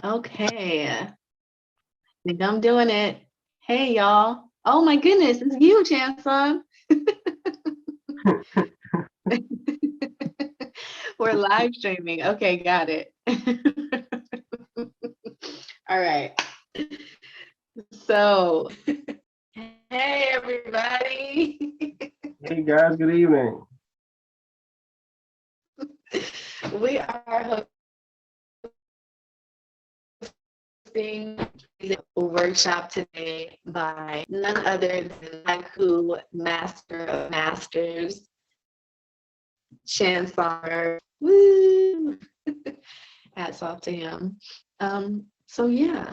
Okay, I think I'm doing it. Hey, y'all. Oh my goodness, it's you, Chanson. We're live streaming. Okay, got it. All right. So, hey, everybody. Hey guys, good evening. We are hosting a workshop today by none other than Haku, Master of Masters, Chanson. Woo! Hats off to him. So yeah.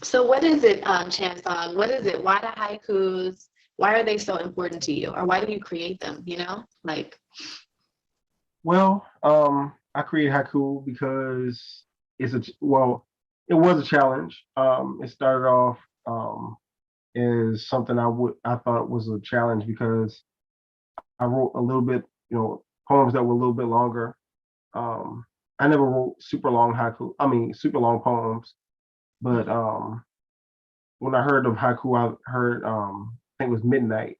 So what is it, Chanson? What is it? Why the haikus? Why are they so important to you? Or why do you create them? Like. Well, I created Haku because it was a challenge. It started off as something I thought was a challenge because I wrote a little bit, poems that were a little bit longer. Um, I never wrote super long haiku. I mean, super long poems. But when I heard of haiku, I heard I think it was Midnight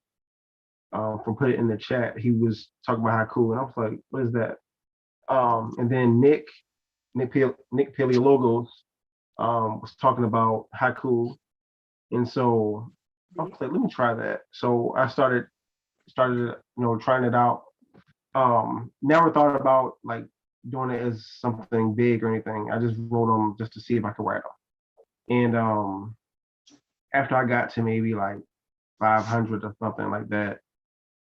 from Put It in the Chat. He was talking about haiku, and I was like, "What is that?" And then Nick Paleologos was talking about haiku, and so I was like, let me try that. So I started trying it out. Never thought about like doing it as something big or anything. I just wrote them just to see if I could write them. And after I got to maybe like 500 or something like that,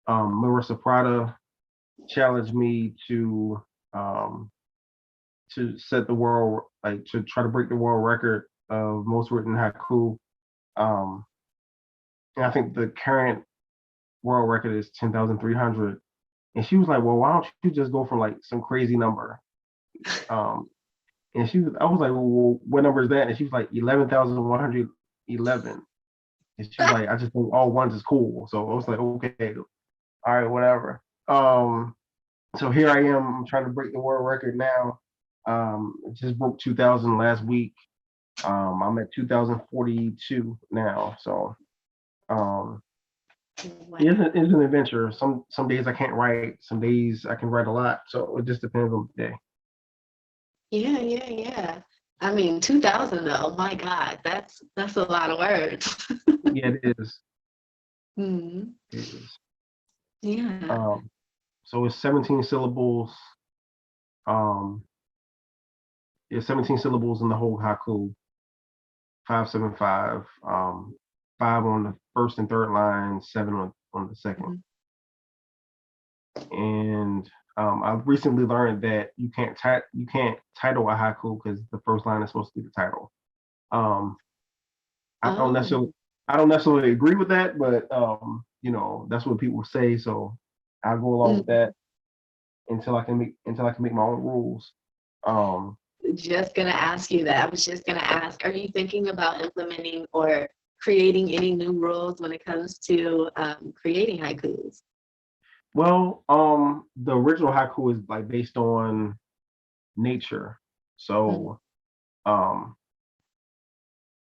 Marissa Prada challenged me um, to set the world, like to try to break the world record of most written haiku. Um, and I think the current world record is 10,300. And she was like, "Well, why don't you just go for like some crazy number?" Um, and I was like, "Well, what number is that?" And she was like, 11,111. And she was like, "I just think all ones is cool." So I was like, "Okay, all right, whatever." So here I am. I'm trying to break the world record now. Just broke 2,000 last week. I'm at 2,042 now. So um, Wow. it's an adventure. Some days I can't write. Some days I can write a lot. So it just depends on the day. Yeah. I mean, 2000 though. My God, that's a lot of words. Yeah, it is. Hmm. It is. Yeah. Um, so it's 17 syllables. Um, it's 17 syllables in the whole haiku. 575. 5 on the first and third line. 7 on the second. And I've recently learned that you can't title a haiku because the first line is supposed to be the title. Um, I don't Oh, necessarily I don't necessarily agree with that, but that's what people say. So I go along with mm. that until I can make my own rules. Um, Just gonna ask you that. I was just gonna ask, are you thinking about implementing or creating any new rules when it comes to creating haikus? well, the original haiku is like based on nature, Mm. so um,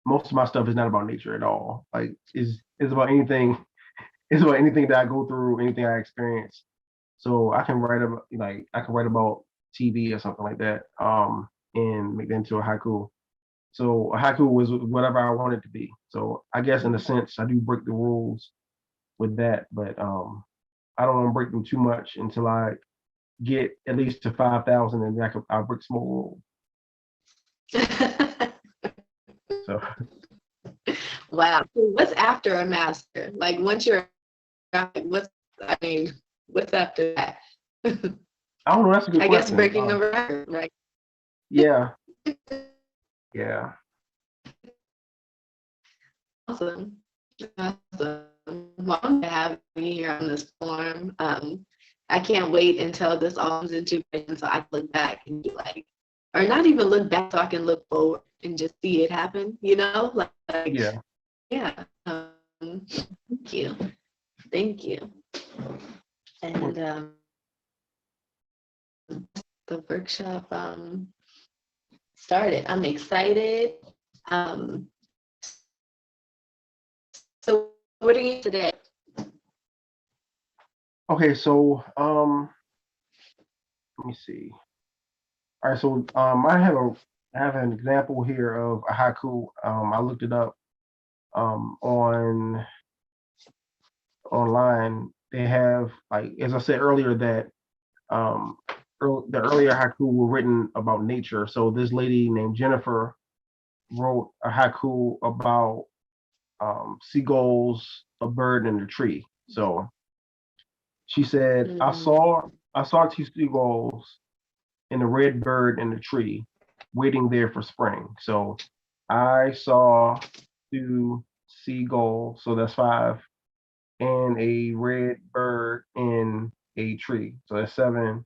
most of my stuff is not about nature at all. Like is about anything. It's about anything that I go through, anything I experience. So I can write about TV or something like that, and make that into a haiku. So a haiku was whatever I want it to be. So I guess in a sense I do break the rules with that, but I don't want to break them too much until I get at least to 5,000, and then I'll break small rules. So Wow. So what's after a master? Like once you're, I mean, what's after that? I don't know. That's a good I guess question. breaking a record, right? Yeah, yeah. Awesome. Awesome. Well, I'm to have you here on this forum. I can't wait until this all comes into fruition so I can look back and be like, or not even look back so I can look forward and just see it happen, Like Yeah. yeah. Thank you. Thank you. And the workshop, started. I'm excited. Um, so what are you today? Okay, so let me see. All right, so I have an example here of a haiku. I looked it up on online. They have, like, as I said earlier, that um the earlier haiku were written about nature. So this lady named Jennifer wrote a haiku about seagulls, a bird, and a tree. So she said, Mm. I saw two seagulls and a red bird in the tree waiting there for spring. So I saw two seagulls, so that's five, and a red bird in a tree. So that's seven,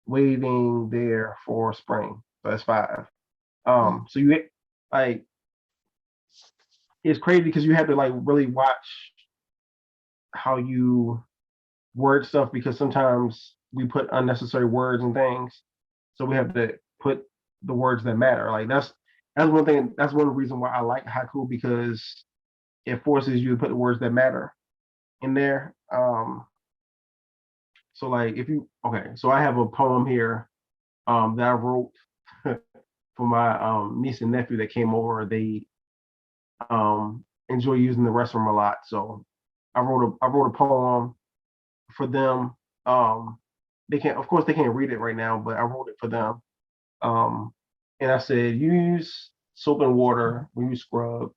waiting there for spring. So that's five. So you, like, it's crazy because you have to, like, really watch how you word stuff, because sometimes we put unnecessary words and things. So we have to put the words that matter. Like, that's one thing. That's one reason why I like haiku, because it forces you to put the words that matter in there. So, like, if you, okay, so I have a poem here that I wrote for my niece and nephew that came over. They enjoy using the restroom a lot, so I wrote a poem for them. They can't, of course, they can't read it right now, but I wrote it for them. Um, and I said, use soap and water when you scrub,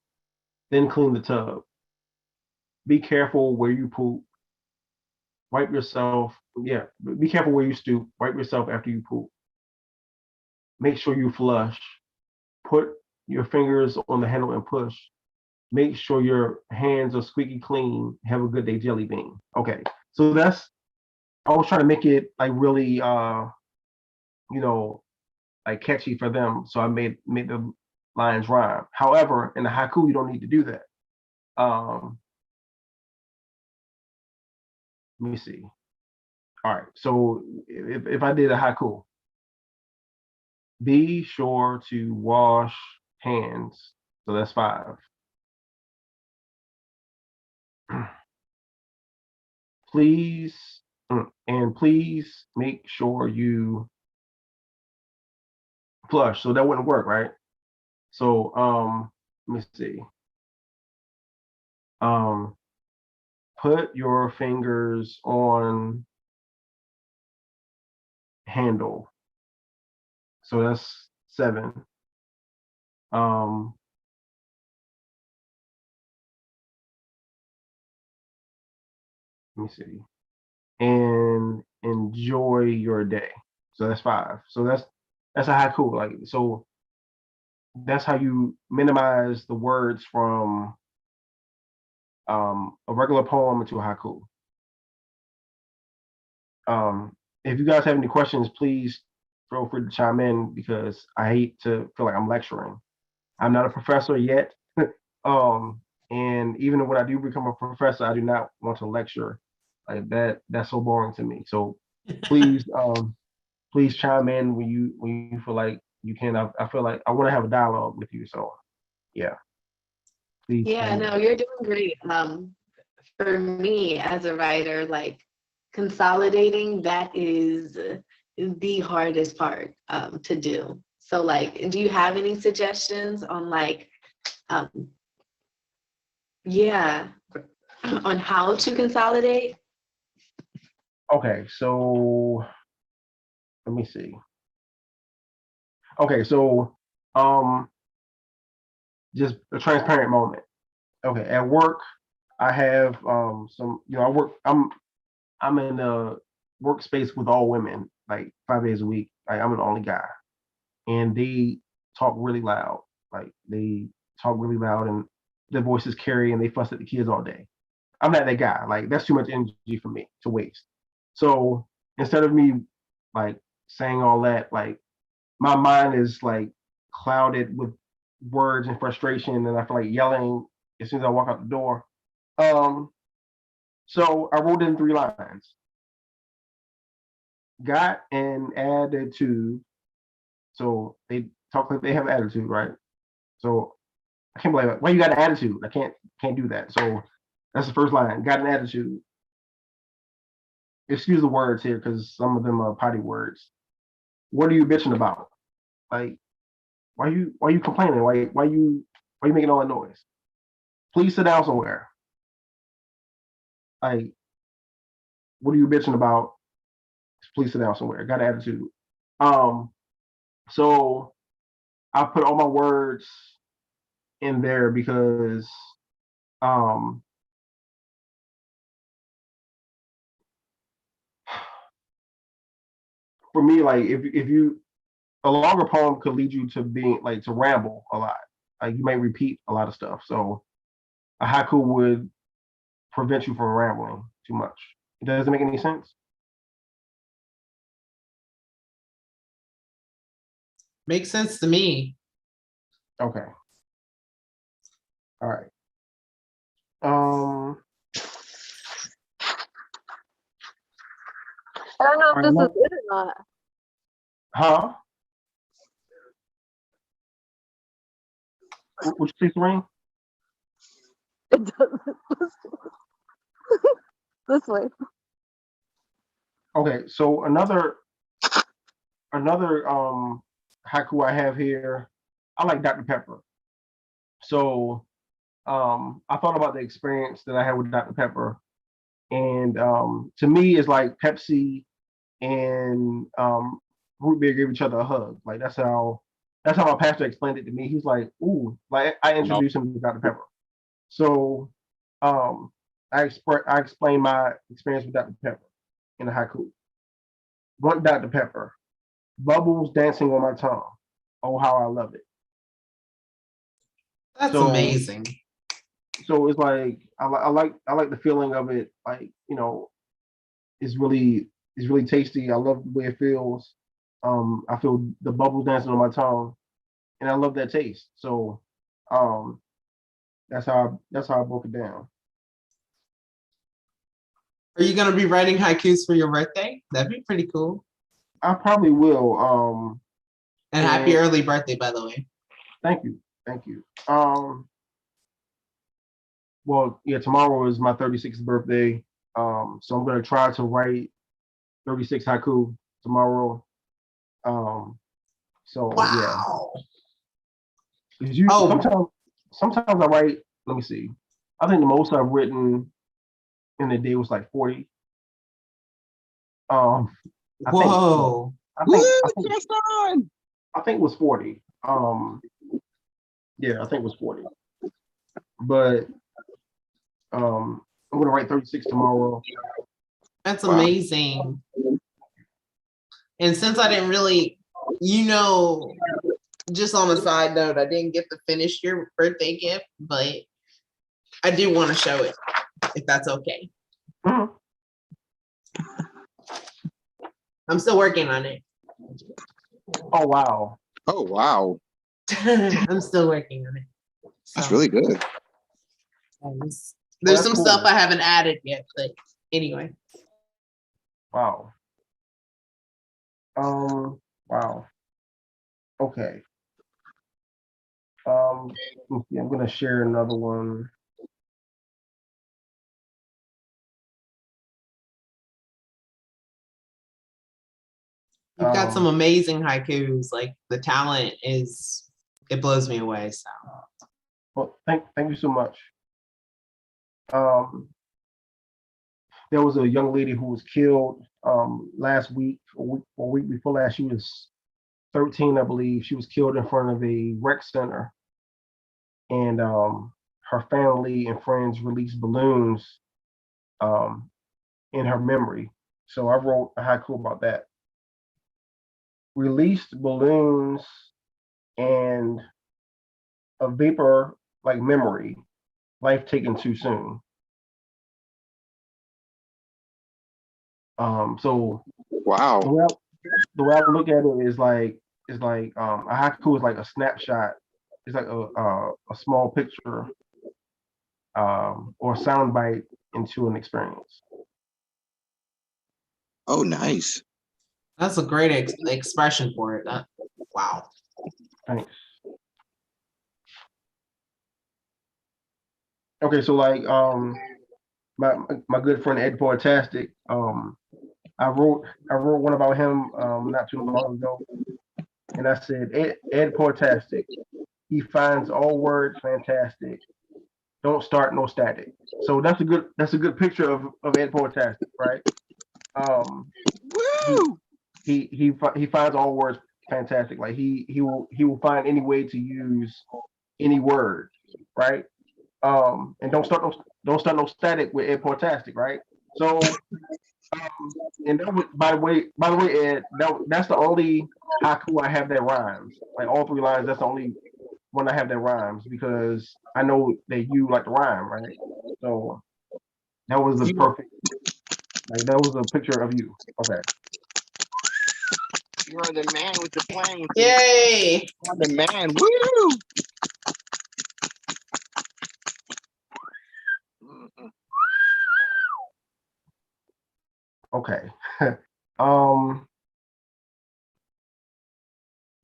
then clean the tub. Be careful where you poop. Wipe yourself. Yeah, be careful where you stoop. Wipe yourself after you poop. Make sure you flush. Put your fingers on the handle and push. Make sure your hands are squeaky clean. Have a good day, jelly bean. Okay, so that's, I was trying to make it, like, really you know, like, catchy for them. So I made the lines rhyme. However, in the haiku, you don't need to do that. Um, Let me see. All right. So if I did a haiku, be sure to wash hands. So that's five. Please, and please make sure you flush. So that wouldn't work, right? So let me see. Um, put your fingers on handle. So that's seven. Um, Let me see. And enjoy your day. So that's five. So that's a haiku. Like, so that's how you minimize the words from a regular poem into a haiku. If you guys have any questions, please feel free to chime in, because I hate to feel like I'm lecturing. I'm not a professor yet. um, and even when I do become a professor, I do not want to lecture. Like that, that's so boring to me. So please, please chime in when you feel like you can. I feel like I want to have a dialogue with you. So yeah, please Yeah, chime no, in. you're doing great. For me as a writer, like consolidating, that is the hardest part to do. So, like, do you have any suggestions on, like, um, yeah, on how to consolidate? Okay, so let me see. Okay, so um, just a transparent moment. Okay, at work, I have some. I work. I'm in a workspace with all women, like 5 days a week. Like, I'm the only guy, and they talk really loud. Like, they talk really loud, and their voices carry, and they fuss at the kids all day. I'm not that guy. Like, that's too much energy for me to waste. So instead of me, like, saying all that, like, my mind is, like, clouded with words and frustration, and I feel like yelling as soon as I walk out the door. Um, so I wrote in three lines: got an attitude. So talk like they have attitude, right? So I can't be like, why you got an attitude? I can't do that. So that's the first line. Got an attitude. Excuse the words here because some of them are potty words. What are you bitching about? Like, why you complaining? Why you making all that noise? Please sit down somewhere. Like, what are you bitching about? Please sit down somewhere. Got an attitude. Um, so I put all my words in there because um for me, like if you a longer poem could lead you to being like to ramble a lot. Like you might repeat a lot of stuff. So a haiku would prevent you from rambling too much. Does it make any sense? Makes sense to me. Okay. All right. Um I don't know if all this right, is it or not. huh? What you say, Serene? It doesn't. This way. Okay, so another haiku I have here. I like Dr. Pepper. So I thought about the experience that I had with Dr. Pepper, and to me, it's like Pepsi and root beer give each other a hug. Like that's how my pastor explained it to me. He's like, "Ooh," like I introduced him to Dr. Pepper. So um, I explained my experience with Dr. Pepper in a haiku. Want Dr. Pepper, bubbles dancing on my tongue. Oh, how I love it. That's So amazing. so it's like I like the feeling of it. Like it's really tasty. I love the way it feels. I feel the bubbles dancing on my tongue, and I love that taste. So um, that's how I broke it down. Are you gonna be writing haikus for your birthday? That'd be pretty cool. I probably will. And happy early birthday, by the way. Thank you, thank you. Well, yeah, tomorrow is my 36th birthday. So I'm gonna try to write 36 haiku tomorrow. So yeah, Wow. 'cause you Oh, sometimes I write. Let me see. I think the most I've written in a day was like 40. Um, I think whoa. I Woo, think I think Chanson! I think it was 40. Yeah, I think it was 40. But I'm gonna write 36 tomorrow. That's Wow. amazing. And since I didn't really, just on a side note, I didn't get to finish your birthday gift, but I do want to show it, if that's okay. Mhm. I'm still working on it. Oh wow. Oh, wow. I'm still working on it. That's So, really good. there's that's some cool. stuff I haven't added yet, but anyway. Wow. Wow. Okay. Let me see, I'm gonna share another one. You've got some amazing haikus. Like the talent it blows me away. So Well, thank you so much. There was a young lady who was killed last week, or week before last. She was 13, I believe. She was killed in front of a rec center, and her family and friends released balloons um, in her memory. So I wrote a haiku about that. Released balloons and a vapor like memory, life taken too soon. So Wow. the way I look at it is like a haiku is like a snapshot. It's like a small picture or a sound bite into an experience. Oh, nice. that's a great expression for it. Wow. Thanks. Okay, so like my good friend Ed Poetastic, I wrote one about him not too long ago, and I said Ed Poetastic, he finds all words fantastic. Don't start no static. So that's a good picture of Ed Poetastic, right? Um, he Woo! he finds all words fantastic. Like he will find any way to use any word, right? And don't start no static with Ed Portastic, right? So, and that was, by the way, Ed, that's the only haiku I have that rhymes. Like all three lines, that's the only one I have that rhymes because I know that you like to rhyme, right? So that was the You, perfect, like that was a picture of you. Okay. you are the man with the plan. With Yay! you are the man. Woo! Mm-mm. Okay. um,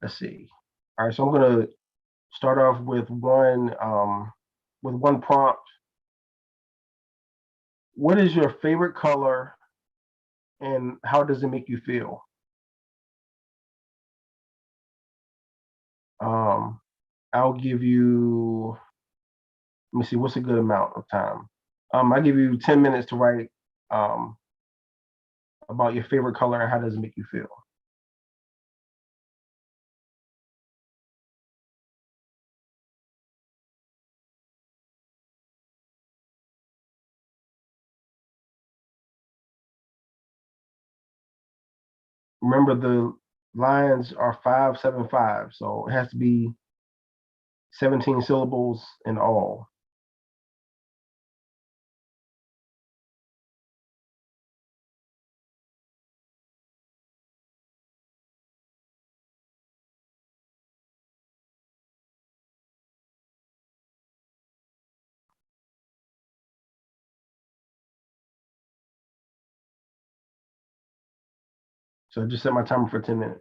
let's see. All right, so I'm gonna start off with one prompt. What is your favorite color and how does it make you feel? Um, I'll give you, let me see, what's a good amount of time? I give you 10 minutes to write um, about your favorite color and how does it make you feel. Remember the lines are 5, 7, 5, so it has to be 17 syllables in all. So just set my timer for 10 minutes.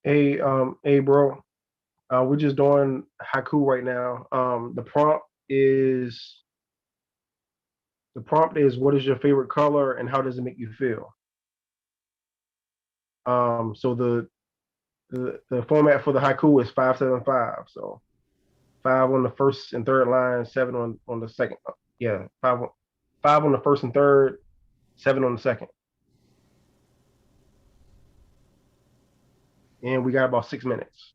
Hey, bro. We're just doing haiku right now. The prompt is what is your favorite color and how does it make you feel? So the format for the haiku is 5 7 5. So 5 on the first and third line, 7 on the second. Yeah, 5 on the first and third, 7 on the second. And we got about 6 minutes.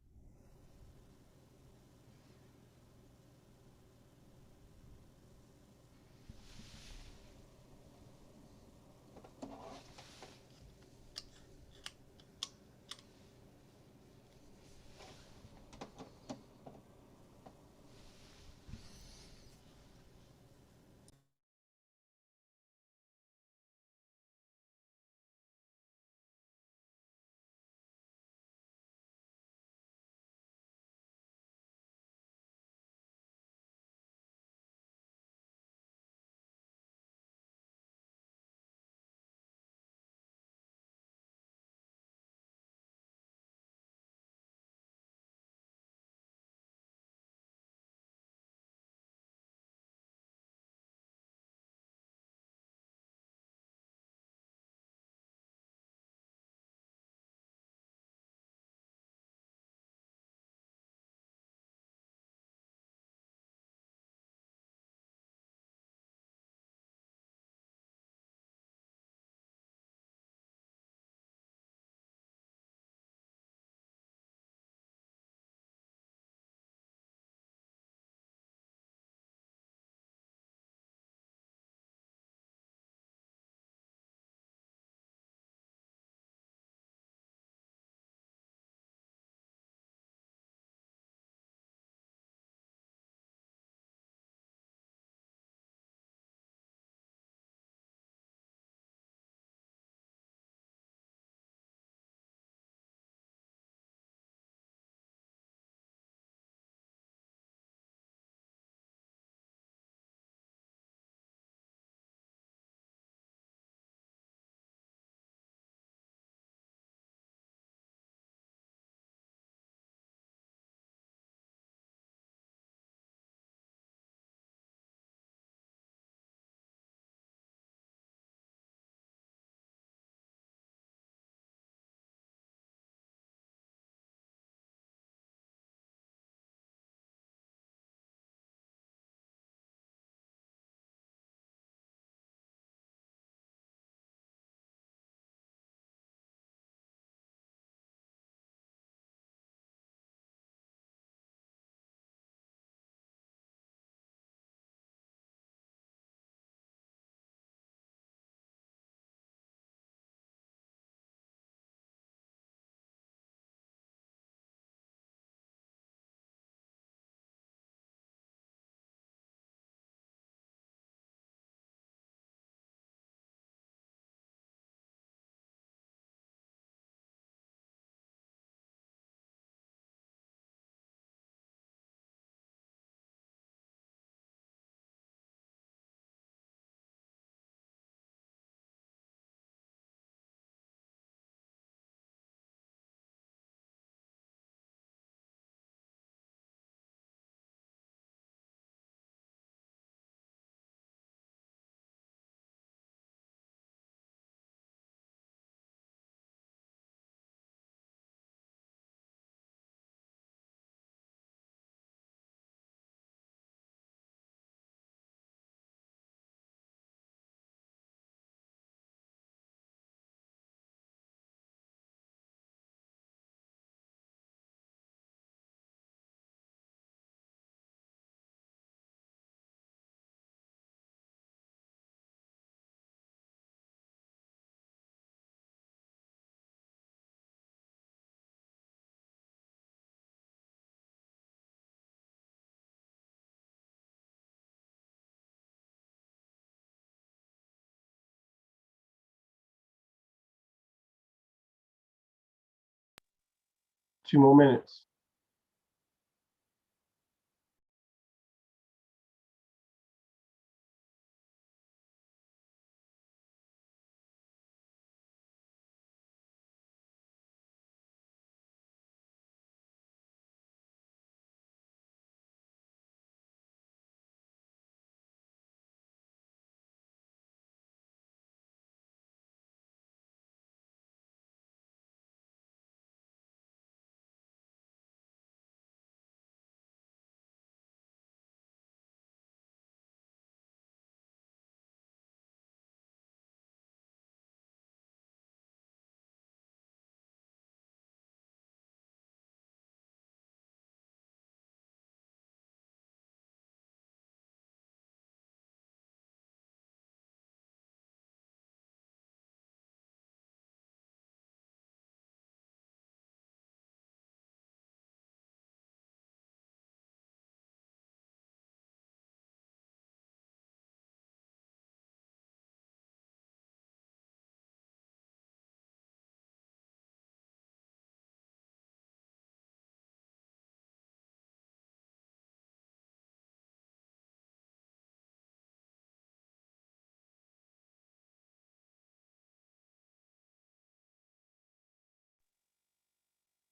2 more minutes.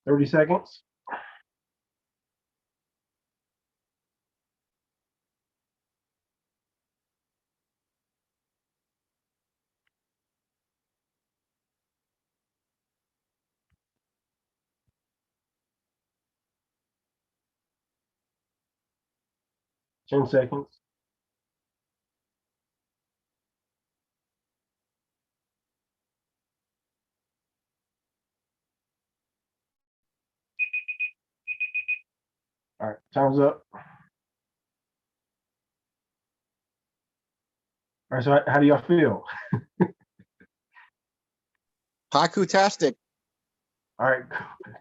Thirty seconds. Ten seconds. All right, time's up. All right, so how do y'all feel? Haku-tastic. All right,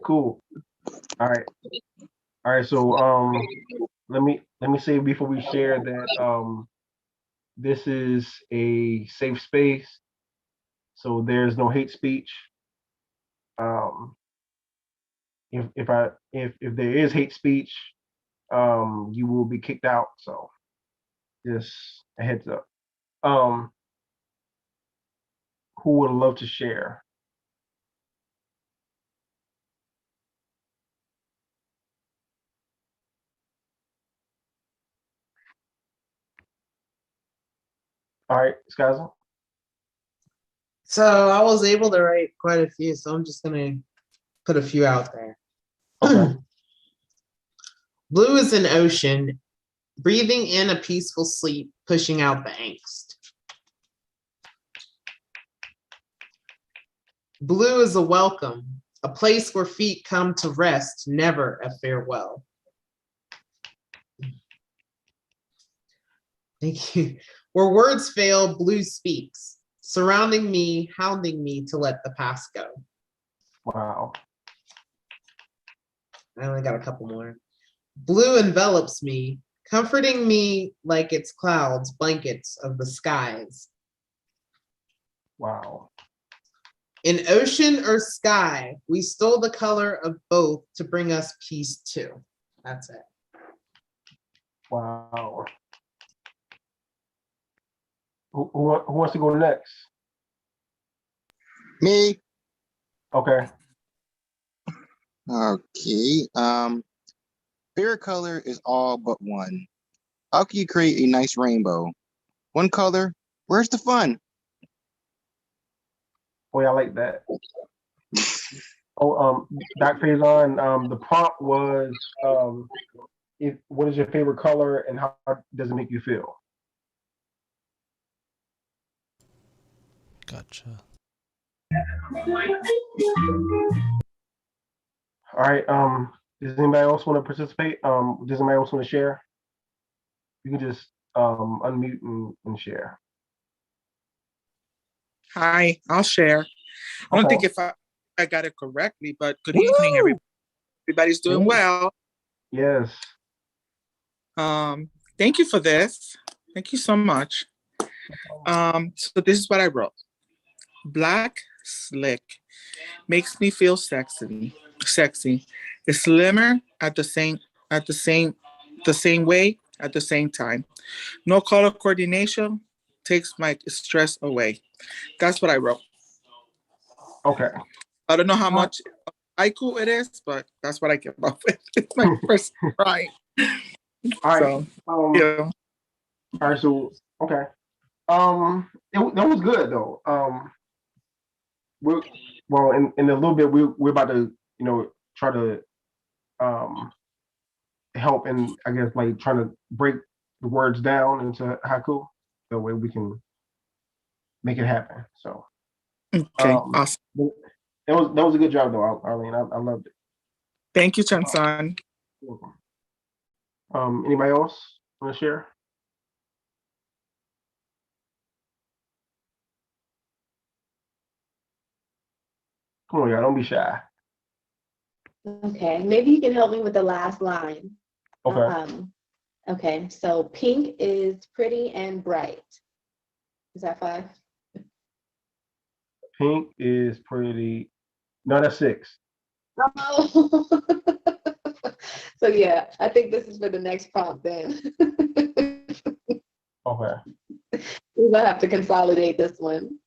cool. All right. All right, so let me say before we share that this is a safe space, so there's no hate speech. If there is hate speech, you will be kicked out. So just a heads up. Who would love to share? All right, Skaza. So I was able to write quite a few, so I'm just gonna put a few out there. Okay. Blue is an ocean, breathing in a peaceful sleep, pushing out the angst. Blue is a welcome, a place where feet come to rest, never a farewell. Thank you. Where words fail, blue speaks, surrounding me, hounding me to let the past go. Wow. I only got a couple more. Blue envelops me, comforting me like it's clouds, blankets of the skies. Wow. In ocean or sky, we stole the color of both to bring us peace too. That's it. Wow. Who wants to go next? Me. Okay. Okay. Favorite color is all but one. How can you create a nice rainbow? One color, where's the fun? Boy, I like that. Oh, Doc Faison, the prompt was what is your favorite color and how does it make you feel? Gotcha. All right. Does anybody else want to participate? Does anybody else want to share? You can just unmute and share. Hi, I'll share. I don't Okay. think if I got it correctly, but good evening, everybody. Everybody's doing well. Yes. Thank you for this. Thank you so much. So this is what I wrote. Black, slick, makes me feel sexy. sexy. It's slimmer the same way at the same time. No color coordination takes my stress away. That's what I wrote. Okay. I don't know how Well, much haiku it is, but that's what I came up with. It's my first try. all right. So yeah. All right. So okay. That was good though. We're well in a little bit we're about to try to um help and I guess like trying to break the words down into haiku the way we can make it happen. So Okay, awesome. that was a good job though, Arlene. I loved it. Thank you, Chanson. You're welcome. Anybody else want to share? Come on, y'all, don't be shy. Okay, maybe you can help me with the last line. Okay. Okay, so pink is pretty and bright. Is that 5? Pink is pretty. No, that's 6. Oh. So yeah, I think this is for the next prompt then. Okay. We're gonna have to consolidate this one.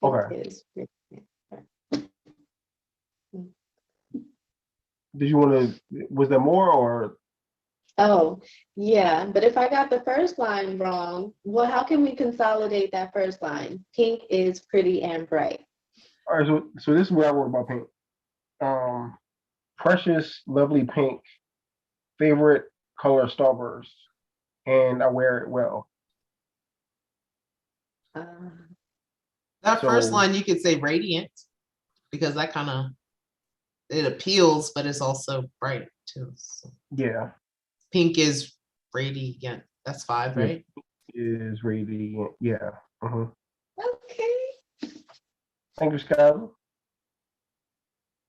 Okay. Pink is pretty. Did you want to? Was there more or? Oh, yeah, but if I got the first line wrong, well, how can we consolidate that first line? Pink is pretty and bright. All right. So this is what I wrote about pink. Precious, lovely pink, favorite color starburst, and I wear it well. Uh, That first So line, you could say radiant, because that kind of, it appeals, but it's also bright too. So yeah, pink is radiant. That's 5, Yeah. right? is radiant. Yeah. okay, Thank you, Skylar.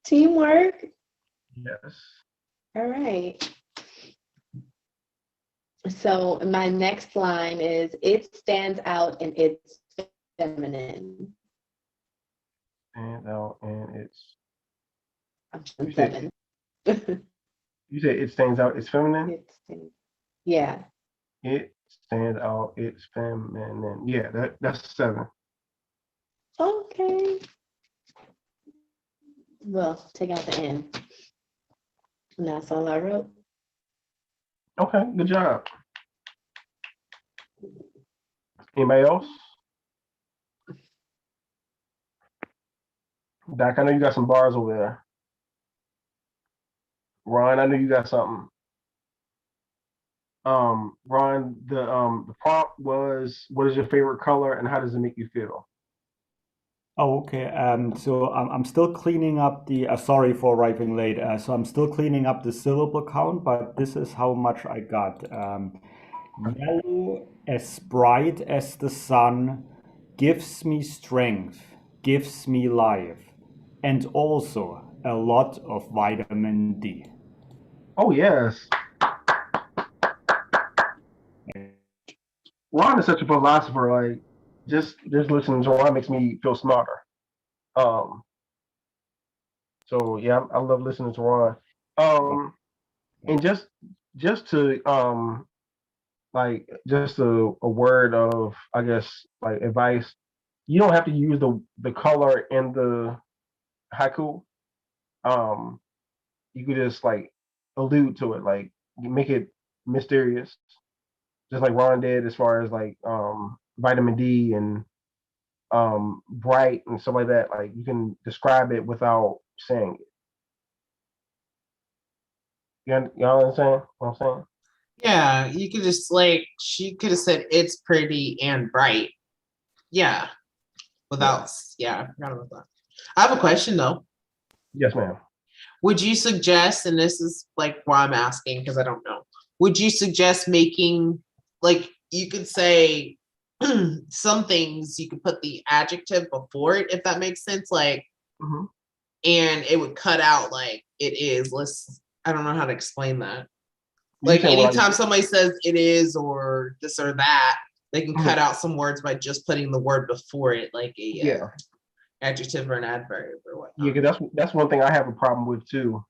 teamwork. Yes. All right. So my next line is, it stands out and it's feminine. And out, and it's. I'm You said, 7. you said it stands out. It's feminine. Yeah. It stands out. It's feminine. Yeah, that's 7. Okay. Well, take out the N. And that's all I wrote. Okay, good job. Anybody else? Doc, I know you got some bars over there. Ron, I know you got something. Ron, the prompt was, what is your favorite color and how does it make you feel? Oh, okay. So I'm still cleaning up the. Sorry for arriving late. So I'm still cleaning up the syllable count, but this is how much I got. Yellow, as bright as the sun, gives me strength, gives me life, and also a lot of vitamin D. Oh yes. Ron is such a philosopher. Like just listening to Ron makes me feel smarter. Um. So yeah, I love listening to Ron. And just to like just a word of I guess like advice. You don't have to use the color in the haiku. Um, you could just like allude to it, like you make it mysterious, just like Ron did as far as like vitamin D and bright and stuff like that. Like you can describe it without saying it. Y'all understand what I'm saying? Yeah, you could just like, she could have said it's pretty and bright. Yeah, without, yeah, I forgot about that. I have a question though. Yes, ma'am. Would you suggest, and this is like why I'm asking because I don't know, would you suggest making, like, you could say some things, you could put the adjective before it, if that makes sense, like, Mhm. and it would cut out like it is. I don't know how to explain that. You Like said what anytime somebody says it is or this or that, they can Mhm. cut out some words by just putting the word before it, like a Yeah. adjective or an adverb or whatnot. Yeah, 'cause that's one thing I have a problem with too.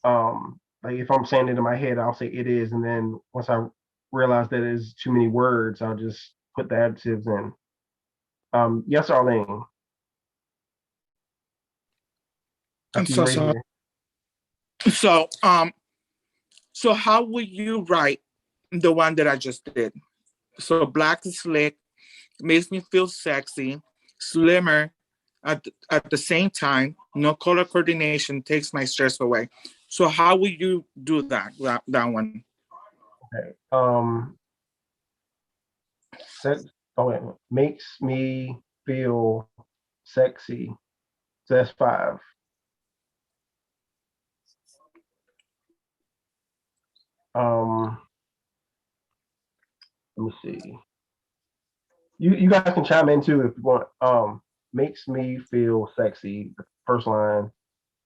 Like if I'm saying it in my head, I'll say it is, and then once I realize that it's too many words, I'll just put the adjectives in. Yes, Arlene. I I'm see you so right sorry. here. So how would you write the one that I just did? So black is slick, makes me feel sexy, slimmer at the same time, no color coordination takes my stress away. So how would you do that one? Okay. Sex. Oh wait, makes me feel sexy. So that's 5. Um, let me see. You guys can chime in too if you want. Makes me feel sexy. The first line.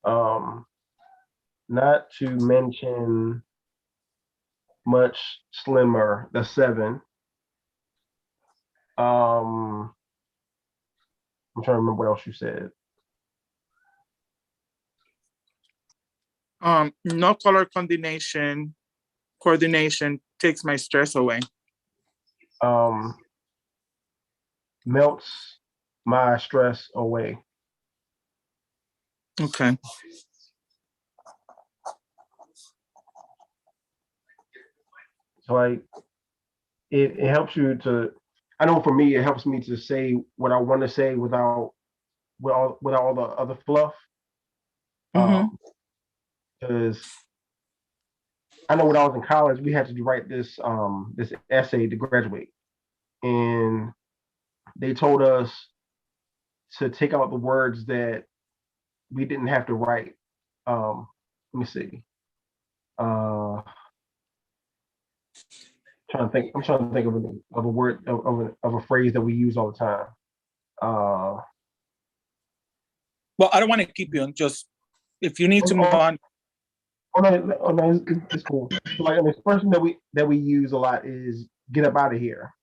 Um, not to mention much slimmer. The 7. I'm trying to remember what else you said. No color coordination takes my stress away. Um, melts my stress away. Okay. So like it helps you to. I know for me, it helps me to say what I want to say without all the other fluff. Mm-hmm. Because I know when I was in college, we had to write this essay to graduate, and they told us to take out the words that we didn't have to write. Let me see. Trying to think. I'm trying to think of a word of a phrase that we use all the time. Well, I don't want to keep you on. Just if you need to move on. It's cool. So like an expression that we use a lot is "get up out of here."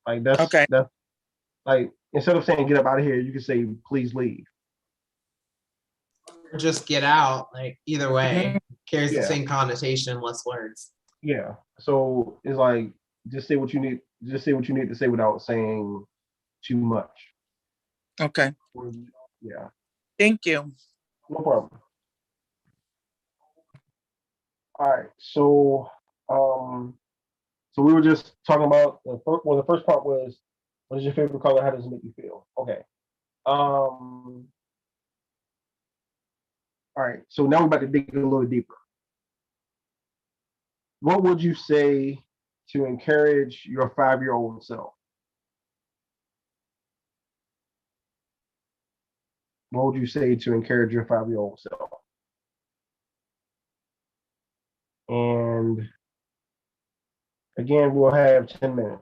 Like Okay. that's like instead of saying "get up out of here," you can say "please leave." Or just get out. Like either way, carries the Yeah, same connotation, less words. yeah. So it's like just say what you need. Just say what you need to say without saying too much. Okay. Yeah, Thank you. no problem. All right. So we were just talking about the first part was what is your favorite color? How does it make you feel? Okay. All right. So now we're about to dig a little deeper. What would you say to encourage your 5-year-old self? What would you say to encourage your 5-year-old self? And again, we'll have 10 minutes.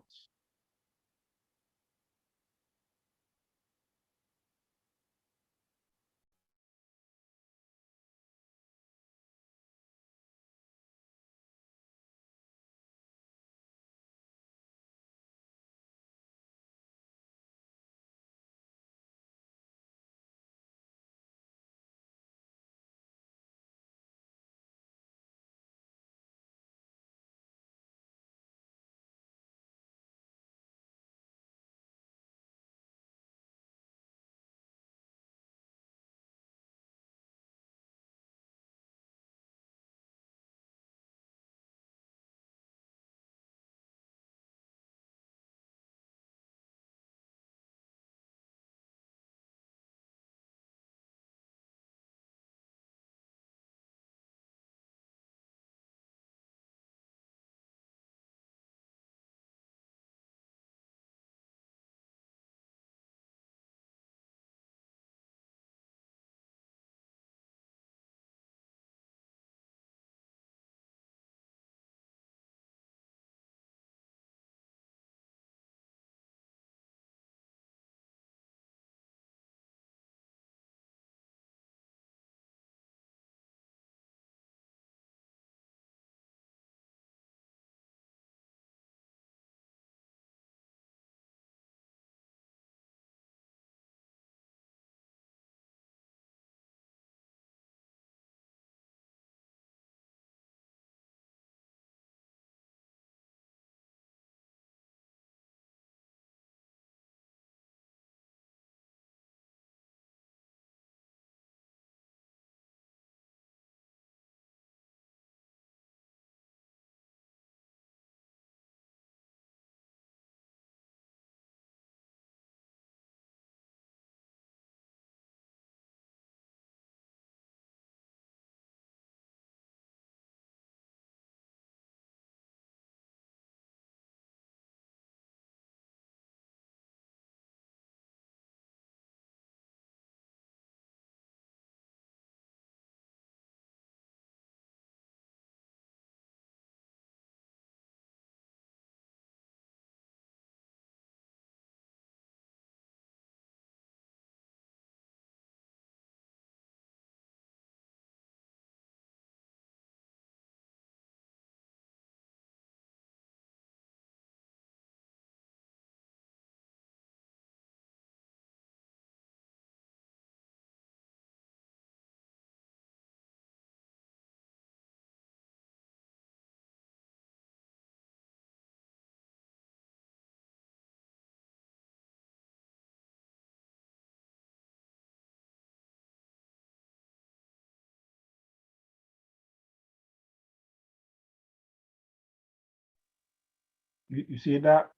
You see it, Doc?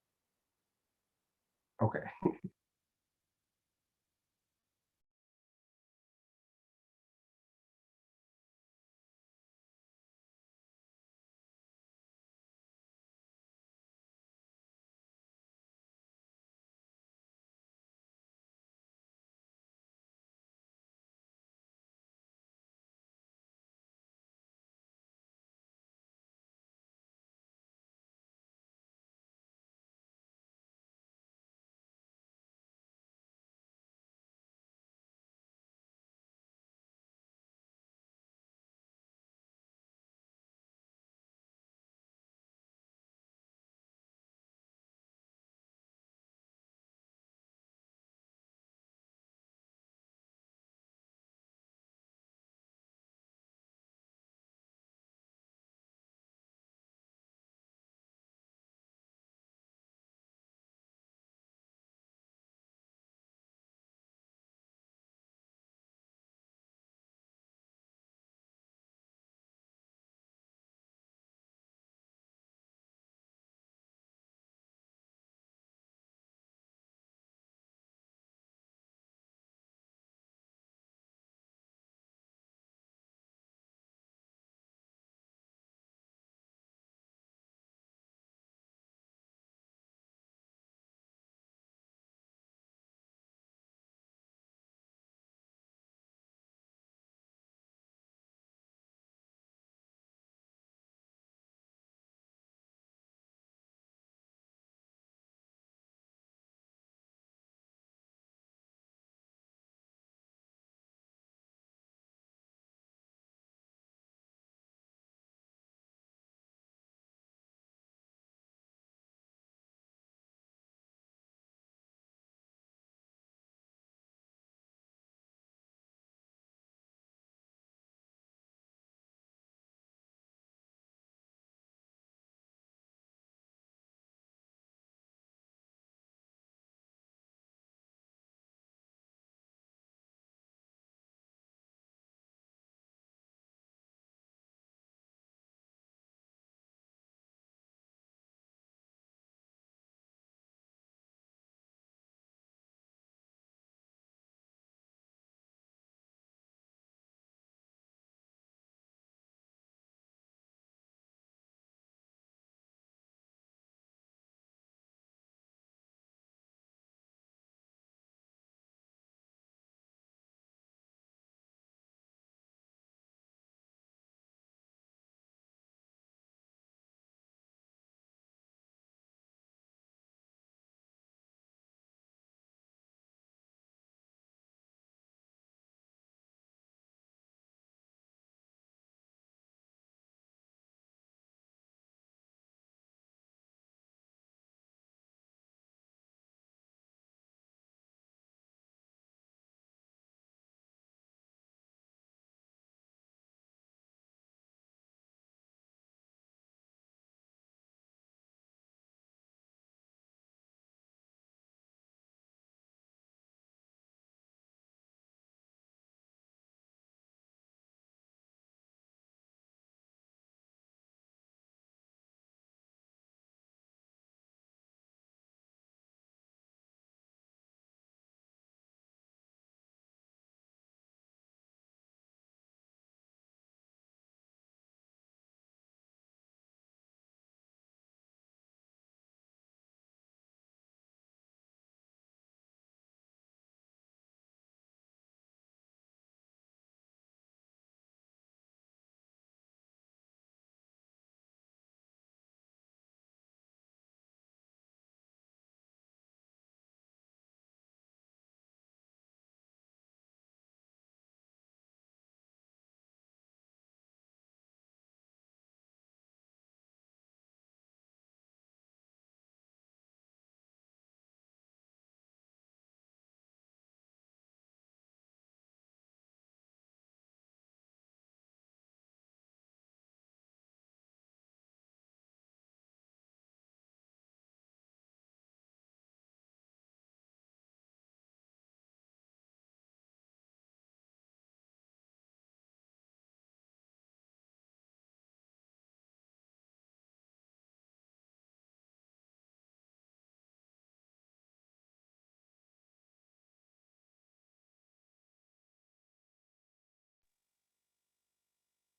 Okay.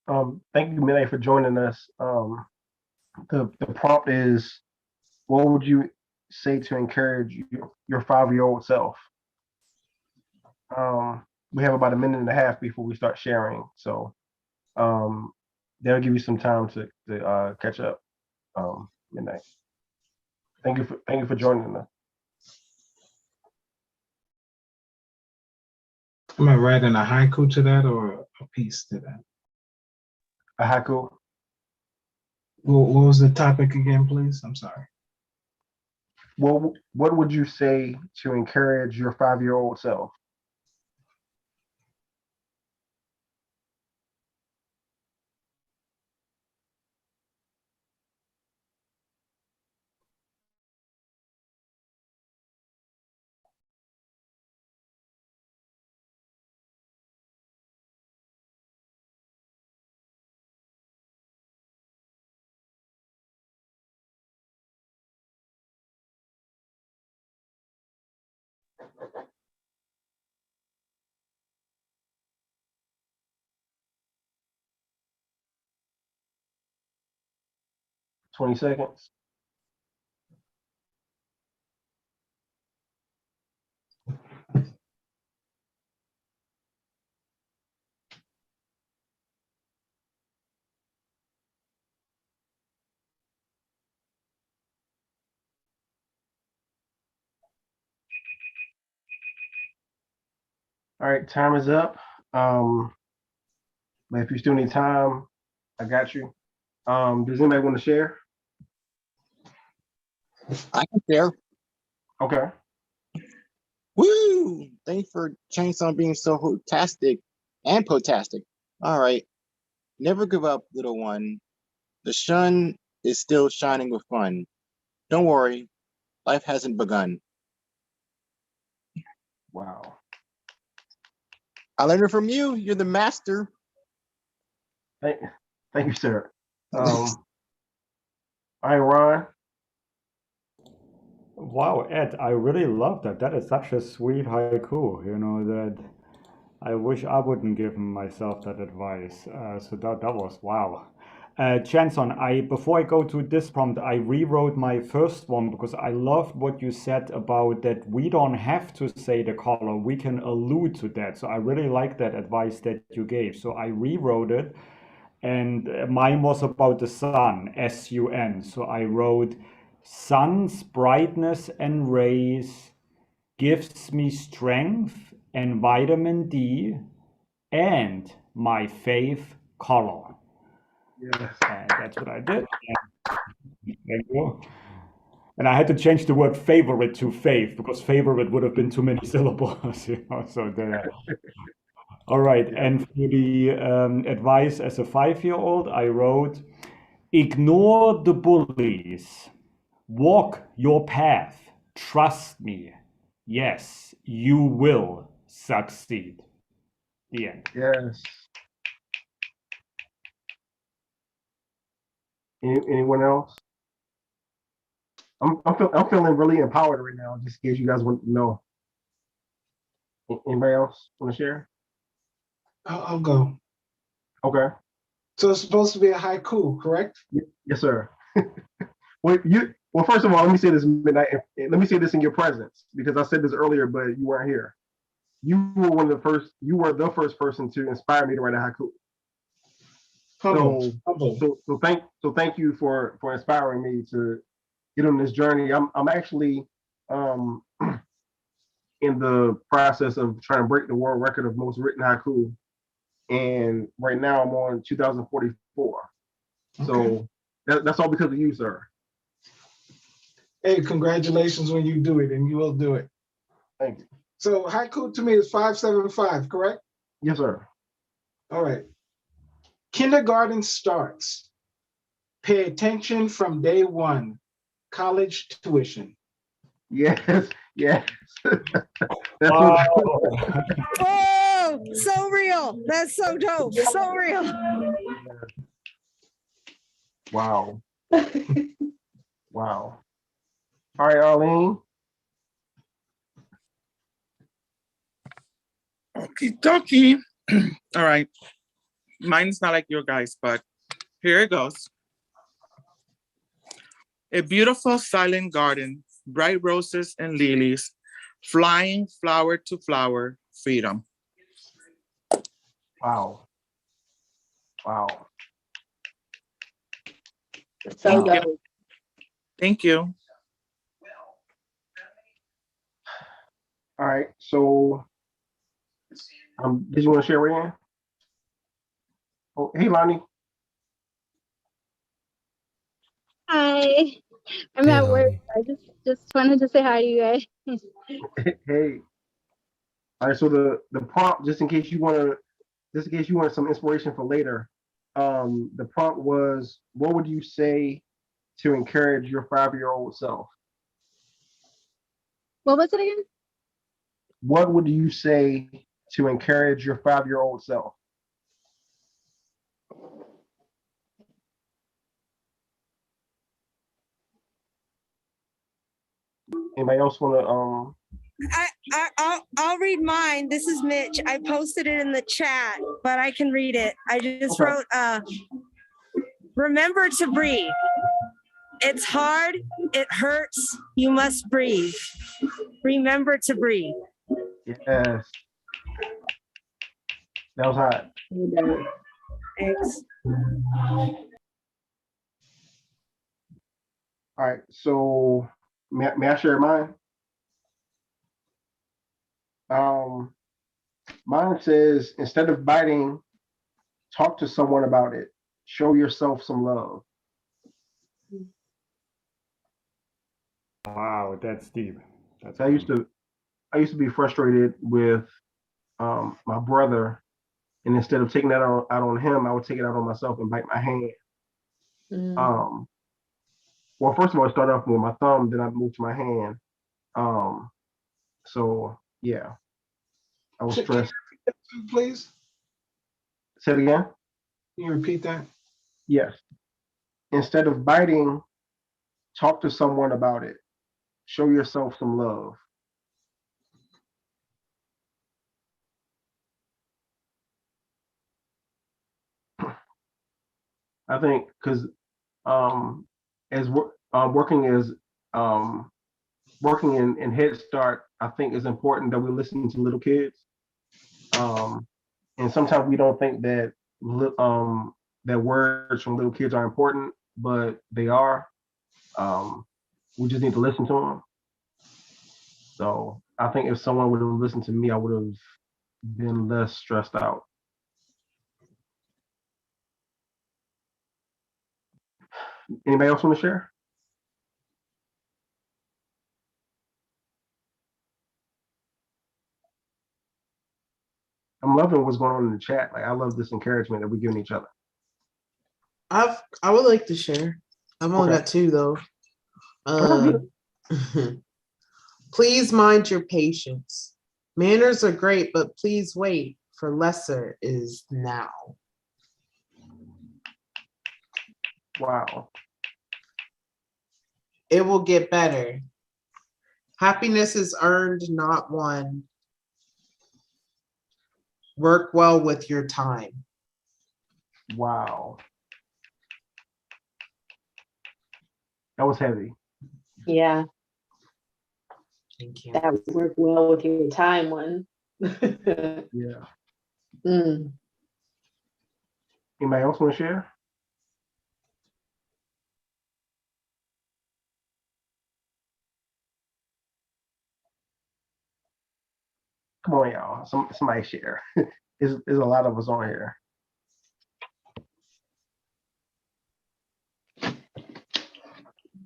Thank you, Millie, for joining us. The prompt is, what would you say to encourage your 5-year-old self? We have about a minute and a half before we start sharing, so that'll give you some time to catch up. Midnight. Thank you for joining us. Am I writing a haiku to that or a piece to that? A haiku. What was the topic again, please? I'm sorry. Well, what would you say to encourage your 5-year-old self? Twenty seconds. All right, time is up. But if you still need time, I got you. Does anybody want to share? I can share. Okay. Woo! Thanks for Chanson being so hotastic and potastic. All right. Never give up, little one. The sun is still shining with fun. Don't worry, life hasn't begun. Wow. I learned it from you. You're the master. Thank you, sir. All right, Ron. Wow, Ed, I really love that. That is such a sweet haiku, that I wish I wouldn't give myself that advice. So that was wow. Chanson, before I go to this prompt, I rewrote my first one because I loved what you said about that we don't have to say the color, we can allude to that. So I really like that advice that you gave. So I rewrote it, and mine was about the sun, S-U-N. So I wrote, sun's brightness and rays gives me strength and vitamin D and my faith color. Yes. And that's what I did. Thank you. And I had to change the word favorite to faith because favorite would have been too many syllables. So there. All right. Yeah. And for the advice as a 5-year-old, I wrote, ignore the bullies. Walk your path. Trust me. Yes, you will succeed. The end. Yes. Anyone else? I'm feeling really empowered right now. Just in case you guys want to know. Anybody else want to share? I'll go. Okay. So it's supposed to be a haiku, correct? Yes, sir. Well, first of all, let me say this midnight. Let me say this in your presence because I said this earlier, but you weren't here. You were one of the first. You were the first person to inspire me to write a haiku. Humble. So thank you for inspiring me to get on this journey. I'm actually in the process of trying to break the world record of most written haiku, and right now I'm on 2044. Okay. So that's all because of you, sir. Hey, congratulations when you do it, and you will do it. Thank you. So haiku to me is 575, correct? Yes, sir. All right. Kindergarten starts. Pay attention from day one. College tuition. Yes, yes. That's Wow. Oh, so real. That's so dope. So real. Wow. Wow. All right, Arlene. Okie dokie. All right. Mine's not like your guys, but here it goes. A beautiful silent garden, bright roses and lilies, flying flower to flower, freedom. Wow. Wow. So Wow. dope. Thank you. All right. So, did you want to share, Ryan? Oh, hey, Lonnie. Hi, I'm Hey, at work. Lonnie. I just wanted to say hi to you guys. Hey. All right. So the prompt, just in case you wanted some inspiration for later, the prompt was, what would you say to encourage your 5-year-old self? What was it again? What would you say to encourage your 5-year-old self? Anybody else want I'll read mine. This is Mitch. I posted it in the chat, but I can read it. I just Okay. wrote, remember to breathe. It's hard. It hurts. You must breathe. Remember to breathe. Yes. That was hot. Thanks. All right. So may I share mine? Mine says, instead of biting, talk to someone about it. Show yourself some love. Wow, that's deep. That's I used to be frustrated with my brother, and instead of taking that out on him, I would take it out on myself and bite my hand. Mm. Well, first of all, I started off with my thumb, then I moved to my hand. So yeah, I was Can you stressed. repeat that, please? Say it again. Can you repeat that? Yes. Instead of biting, talk to someone about it. Show yourself some love. I think because as working as working in Head Start, I think it's important that we listen to little kids. And sometimes we don't think that that words from little kids are important, but they are. We just need to listen to them. So I think if someone would have listened to me, I would have been less stressed out. Anybody else want to share? I'm loving what's going on in the chat. Like, I love this encouragement that we're giving each other. I would like to share. I've only Okay. got 2 though. Oh, Please mind your patience. Manners are great, but please wait, for lesser is now. wow. It will get better. Happiness is earned, not won. Work well with your time. Wow. That was heavy. Yeah, Thank you. that worked well with your time one. Yeah. Mm. Anybody else want to share? Come on, y'all. Somebody share. There's a lot of us on here.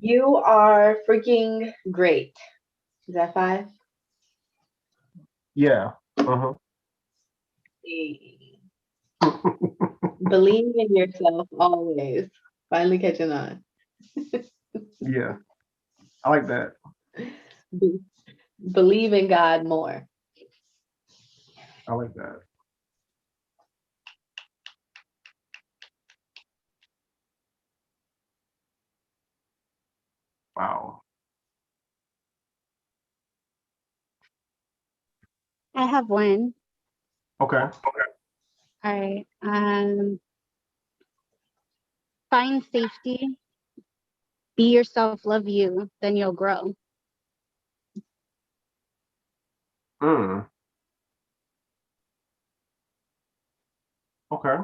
You are freaking great. Is that 5? Yeah. Uh-huh. Believe in yourself always. Finally catching on. Yeah. I like that. Believe in God more. I like that. Wow. I have one. Okay. All right. Find safety. Be yourself. Love you. Then you'll grow. Mm, okay.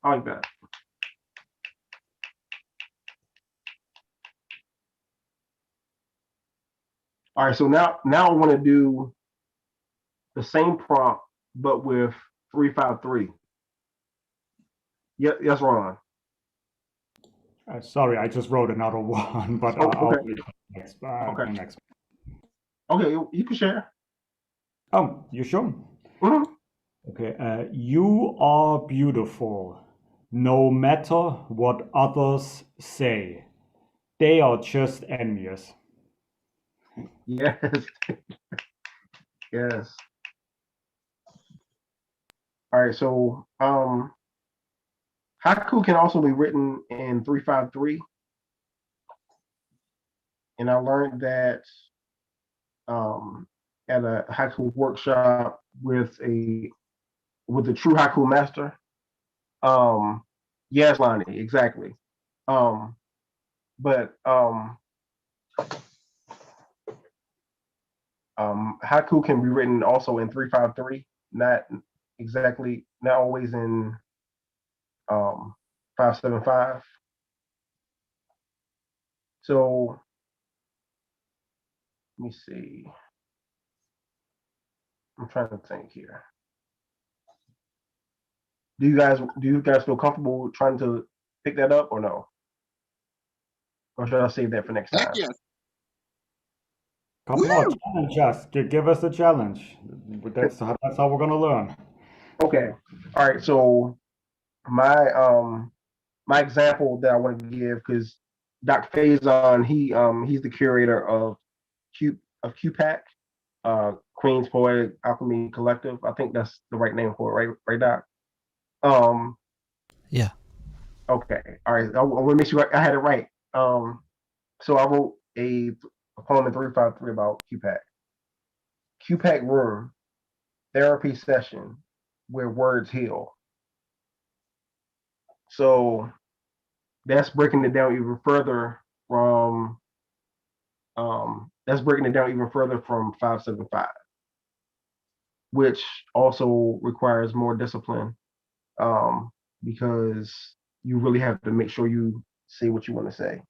I like that. All right. So now I want to do the same prompt, but with 353. Yeah, yes, Ron. Sorry, I just wrote another one, but Oh, I'll okay. wait for Okay. the next. Okay. You can share. Oh, you sure? Mhm. Okay. You are beautiful, no matter what others say. They are just envious. Yes. Yes. All right. So haiku can also be written in 353, and I learned that at a haiku workshop with a true haiku master. Yes, Lonnie, exactly. Um, but haiku can be written also in 353, not exactly, not always in 575. So let me see. I'm trying to think here. Do you guys feel comfortable trying to pick that up or no? Or should I save that for next Heck time? yes. Come on, Woo! challenge us. Give us a challenge. That's how we're gonna learn. Okay. All right. So my my example that I want to give, because Dr. Faison, he's the curator of QPAC, Queen's Poetic Alchemy Collective. I think that's the right name for it, right? Right, Doc? Um, Yeah. okay. All right. I want to make sure I had it right. So I wrote a poem in 353 about QPAC. QPAC room, therapy session where words heal. So that's breaking it down even further from 575, which also requires more discipline, because you really have to make sure you say what you want to say.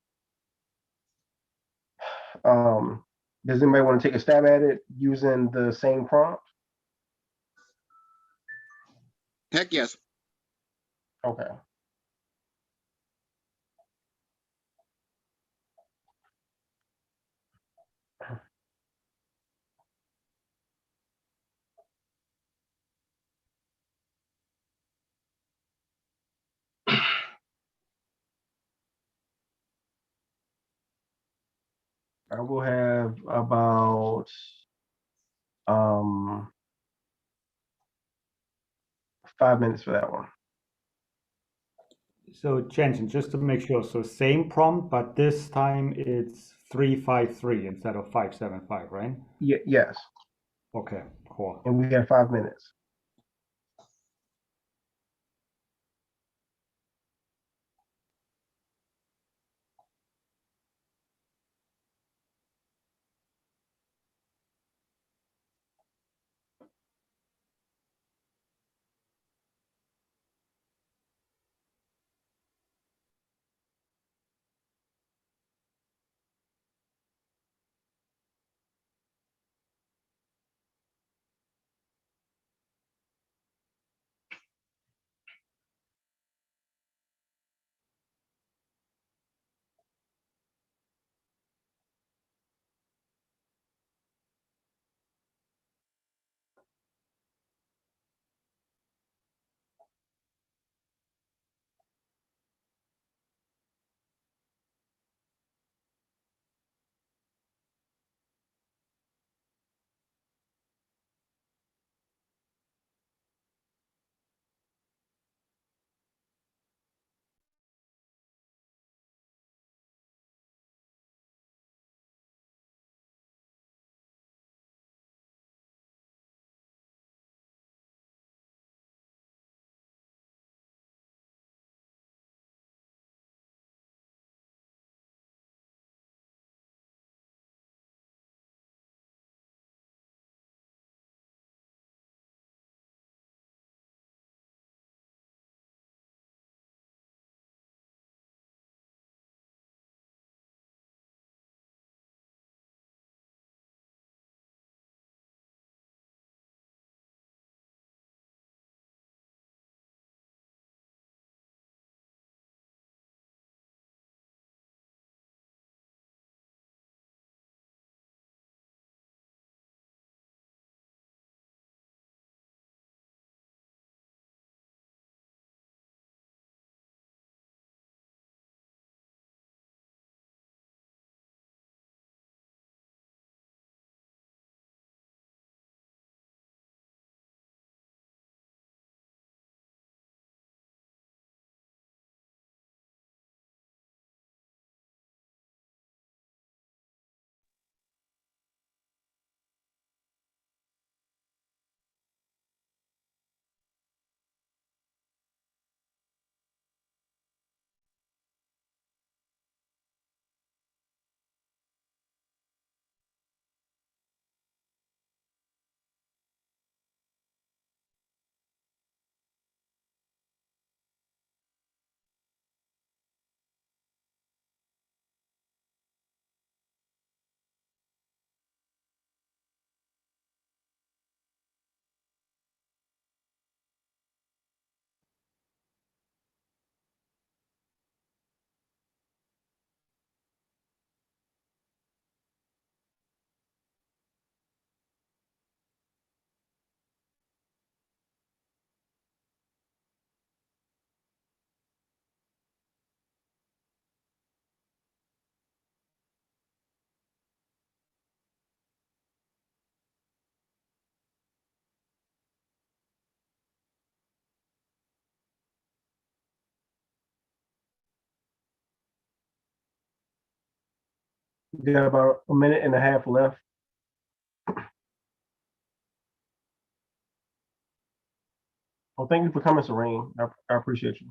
Um, does anybody want to take a stab at it using the same prompt? Heck yes. Okay. I will have about um 5 minutes for that one. So, Jensen, just to make sure, so same prompt, but this time it's 353 instead of 575, right? Yes, Okay, cool. and we have 5 minutes. We got about a minute and a half left. Well, thank you for coming, Serene. I appreciate you.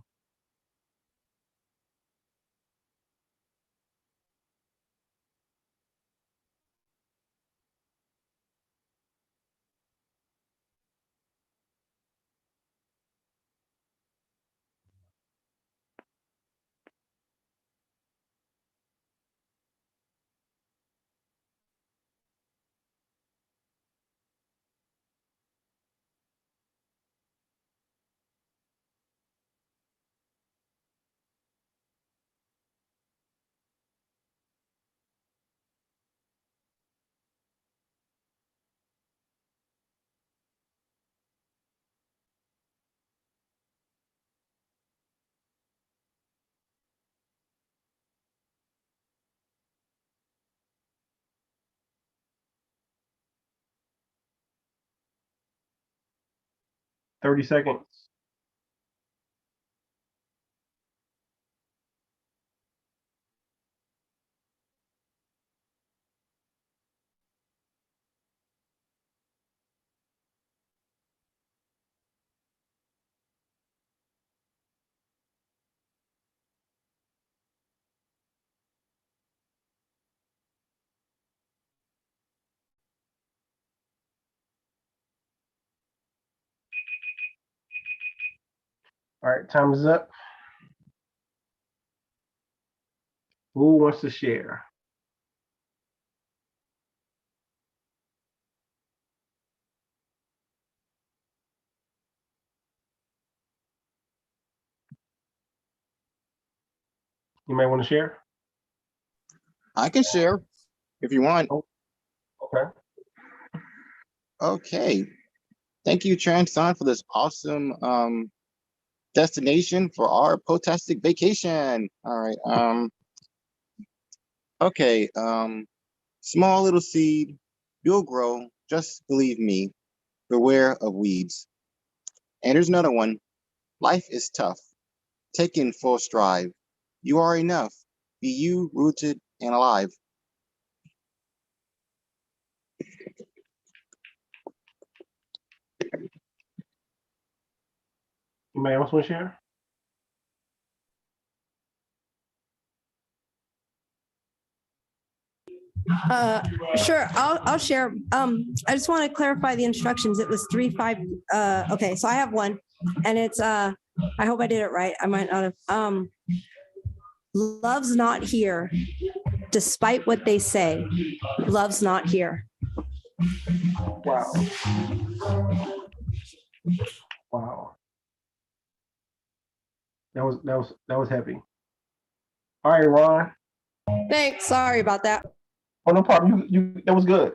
Thirty seconds. All right, time is up. Who wants to share? You may want to share. I can share if you want. Oh, okay. Okay. Thank you, Chanson, for this awesome destination for our potastic vacation. All right. Okay. Small little seed, you'll grow. Just believe me. Beware of weeds. And there's another one. Life is tough. Take in full stride. You are enough. Be you, rooted and alive. You may also want to share. Sure, I'll share. I just want to clarify the instructions. It was 3-5. Okay, so I have one, and it's I hope I did it right. I might not have. Love's not here, despite what they say. Love's not here. Wow. Wow. That was heavy. All right, Ron. Thanks. Sorry about that. Oh, no problem. You that was good.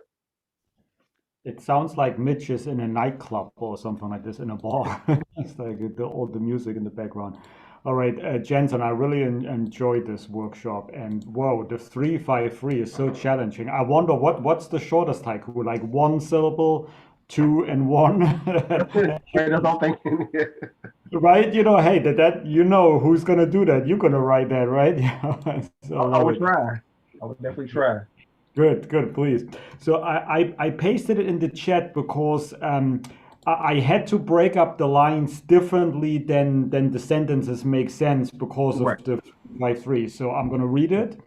It sounds like Mitch is in a nightclub or something like this in a bar. It's like all the music in the background. All right, Jensen, I really enjoyed this workshop, and whoa, the 3-5-3 is so challenging. I wonder what's the shortest haiku? Like 1 syllable, 2 and 1. That's all thinking. Right? Hey, that you know who's gonna do that. You're gonna write that, right? So I would try. I would definitely try. Good, please. So I pasted it in the chat because I had to break up the lines differently than the sentences make sense because of Right. the 5-3. So I'm gonna read it.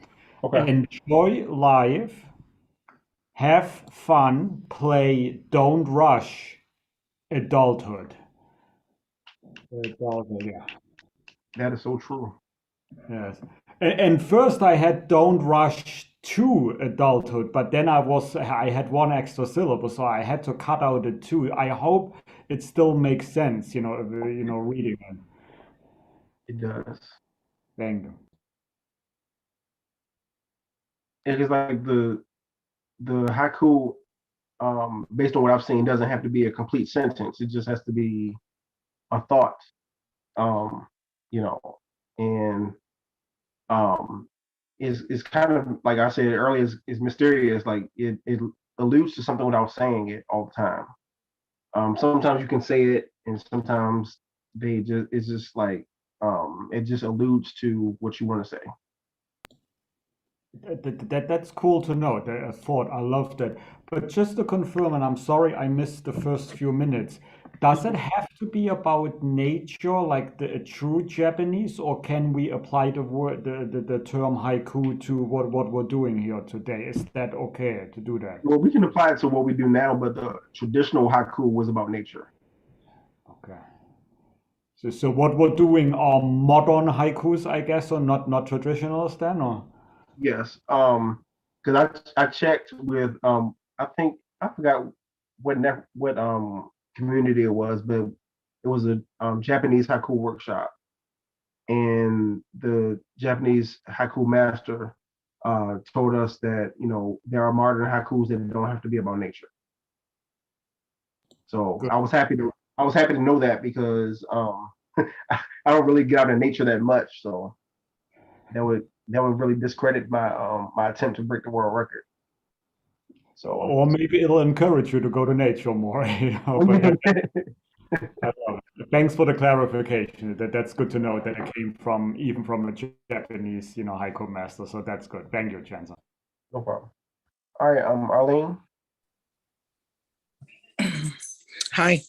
Okay. Enjoy life, have fun, play, don't rush adulthood. Adulthood, yeah. That is so true. Yes. And first I had don't rush to adulthood, but then I had 1 extra syllable, so I had to cut out the 2. I hope it still makes sense, reading it. It does. Thank you. It's like the haiku, based on what I've seen, doesn't have to be a complete sentence. It just has to be a thought. And is kind of like I said earlier, is mysterious. Like it alludes to something without saying it all the time. Sometimes you can say it, and sometimes it's just like it just alludes to what you want to say. That's cool to know. A thought. I love that. But just to confirm, and I'm sorry I missed the first few minutes. Does it have to be about nature, like the true Japanese, or can we apply the word, the term haiku to what we're doing here today? Is that okay to do that? Well, we can apply it to what we do now, but the traditional haiku was about nature. Okay. So what we're doing are modern haikus, I guess, or not traditionals then, or? Yes. Because I checked with I think I forgot what community it was, but it was a Japanese haiku workshop, and the Japanese haiku master told us that there are modern haikus that don't have to be about nature. So Good. I was happy to know that because I don't really get out in nature that much, so that would really discredit my attempt to break the world record. So Or maybe it'll encourage you to go to nature more, But I love it. Thanks for the clarification. That's good to know that it came from even from a Japanese, haiku master. So that's good. Thank you, Chanson. no problem. All right, Arlene. Hi.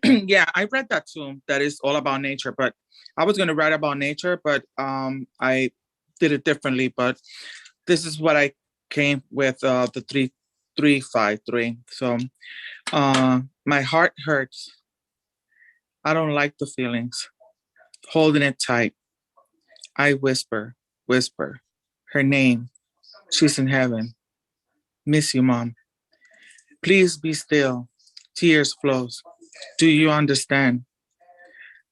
Yeah, I read that too. That is all about nature, but I was gonna write about nature, but I did it differently. But this is what I came with the 3-3-5-3. So my heart hurts. I don't like the feelings. Holding it tight. I whisper, whisper. Her name. She's in heaven. Miss you, Mom. Please be still. Tears flows. Do you understand?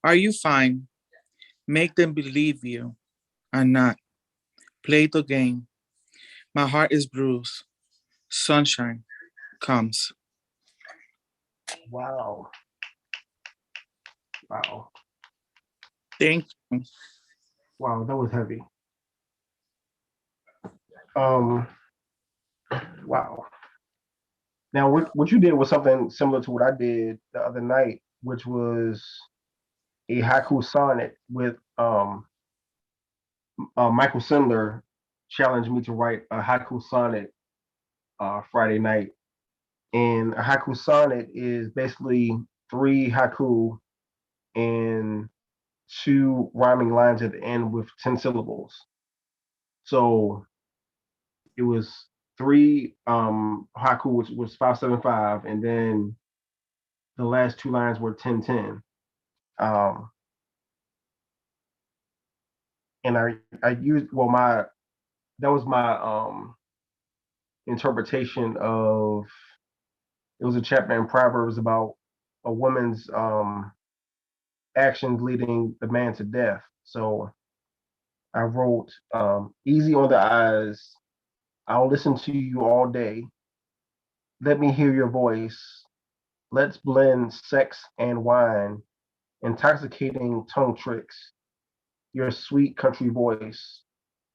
Are you fine? Make them believe you. I'm not. Play the game. My heart is bruised. Sunshine comes. Wow. Wow. Thank you. Wow, that was heavy. Um, wow. Now, what you did was something similar to what I did the other night, which was a haiku sonnet with Michael Sindler challenged me to write a haiku sonnet Friday night. And a haiku sonnet is basically 3 haiku and 2 rhyming lines at the end with 10 syllables. So it was 3 haiku, which was 575, and then the last 2 lines were 10-10. And I used my that was my interpretation of, it was a chapter in Proverbs about a woman's actions leading the man to death. So I wrote, easy on the eyes, I'll listen to you all day. Let me hear your voice. Let's blend sex and wine, intoxicating tongue tricks, your sweet country voice,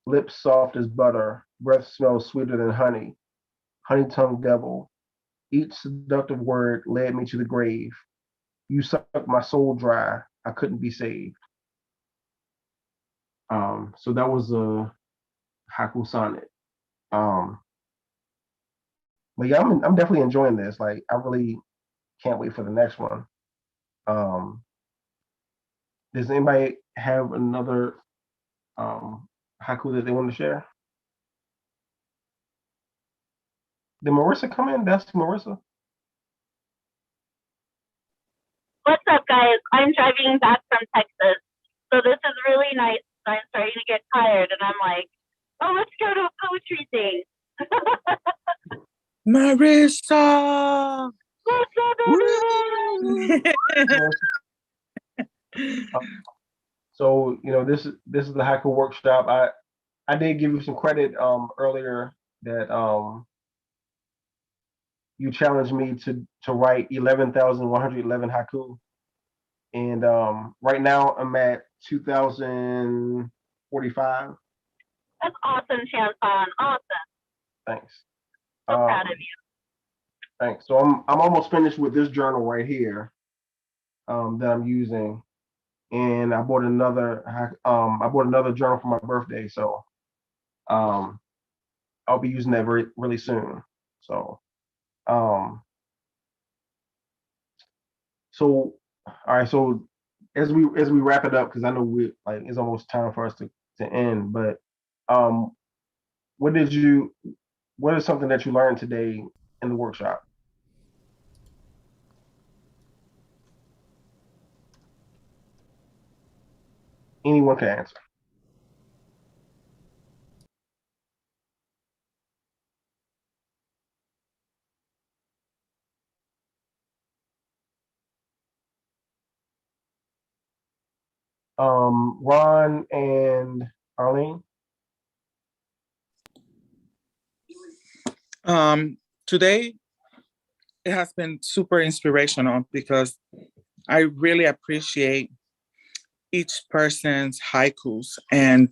lips soft as butter, breath smells sweeter than honey, honey-tongued devil. Each seductive word led me to the grave. You sucked my soul dry. I couldn't be saved. So that was a Haku sonnet. Um, but yeah, I'm definitely enjoying this. Like, I really can't wait for the next one. Um, does anybody have another haiku that they want to share? Did Marissa come in? That's Marissa. What's up, guys? I'm driving back from Texas, so this is really nice. I'm starting to get tired, and I'm like, oh, let's go to a poetry thing. Marissa. So this is the haiku workshop. I did give you some credit earlier that you challenged me to write 11,111 haiku, and right now I'm at 2,045. That's awesome, Chanson. Awesome. Thanks. So proud of you. Thanks. So I'm almost finished with this journal right here that I'm using, and I bought another journal for my birthday. So I'll be using that really soon. So, um, so all right. So as we wrap it up, because I know we like it's almost time for us to end. But um, what did you? What is something that you learned today in the workshop? Anyone can answer. Ron and Arlene. Today it has been super inspirational because I really appreciate each person's haikus and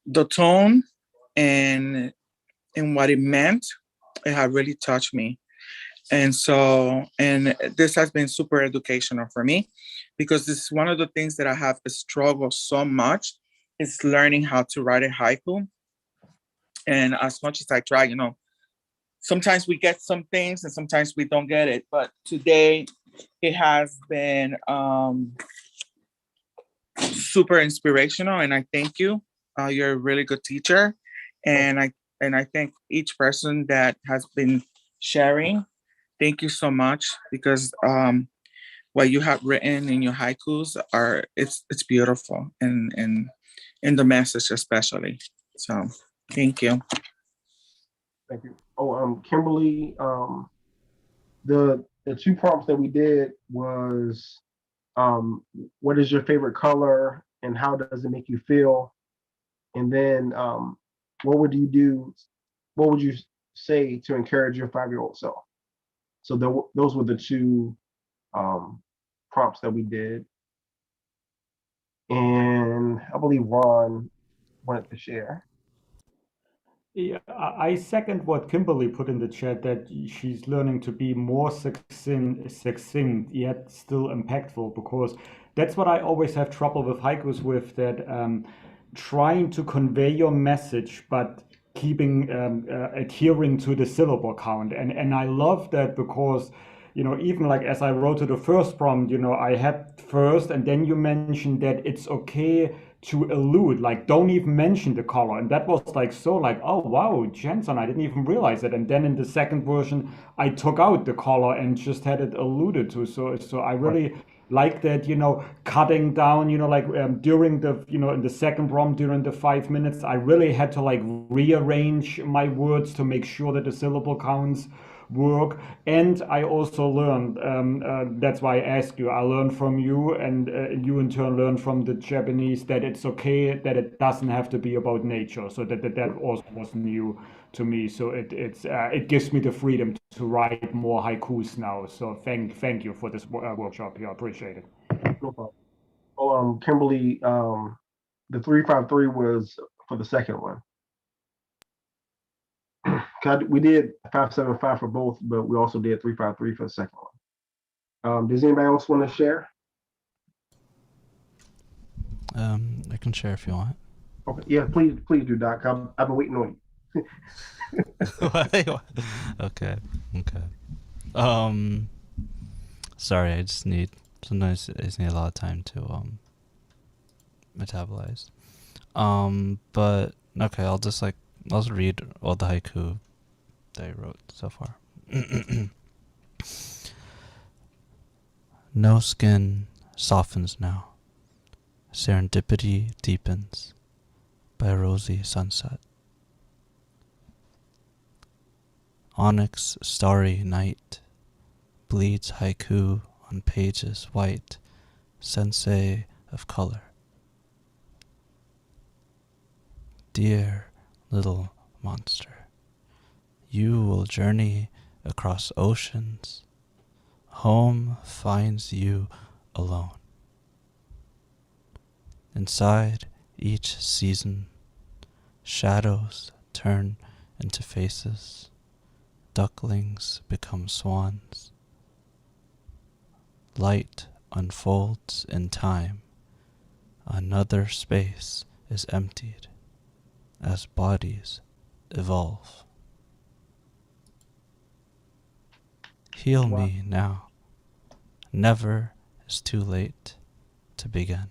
the tone and what it meant. It had really touched me. And so, and this has been super educational for me because this is one of the things that I have struggled so much is learning how to write a haiku. And as much as I try, sometimes we get some things and sometimes we don't get it. But today it has been super inspirational, and I thank you. You're a really good teacher, and I thank each person that has been sharing. Thank you so much because what you have written in your haikus it's beautiful and in the message especially. So thank you. Thank you. Oh, Kimberly. The two prompts that we did was what is your favorite color and how does it make you feel? And then what would you do? What would you say to encourage your 5-year-old self? So those were the two prompts that we did. And I believe Ron wanted to share. Yeah, I second what Kimberly put in the chat that she's learning to be more succinct yet still impactful, because that's what I always have trouble with haikus with, that trying to convey your message but keeping adhering to the syllable count. And I love that because even like as I wrote to the first prompt, I had first, and then you mentioned that it's okay to allude, like don't even mention the color, and that was like so like, oh wow, Chanson, I didn't even realize it. And then in the second version I took out the color and just had it alluded to. So I really like that, cutting down, like during the, in the second prompt during the 5 minutes, I really had to like rearrange my words to make sure that the syllable counts work. And I also learned, that's why I asked you, I learned from you, and you in turn learned from the Japanese, that it's okay, that it doesn't have to be about nature. So that also was new to me. So it gives me the freedom to write more haikus now. So thank you for this workshop here. I appreciate it. No problem. Oh, Kimberly, the 353 was for the second one. We did 575 for both, but we also did 353 for the second one. Does anybody else want to share? I can share if you want. Okay, yeah, please do, Doc. I've been waiting on you. Okay. Sorry, I just need, sometimes I just need a lot of time to metabolize. But okay, I'll just read all the haiku that I wrote so far. No skin softens now. Serendipity deepens by a rosy sunset. Onyx starry night bleeds haiku on pages white, sensei of color. Dear little monster, you will journey across oceans. Home finds you alone. Inside each season, shadows turn into faces. Ducklings become swans. Light unfolds in time. Another space is emptied. as bodies evolve. Heal Wow. me now. Never is too late to begin.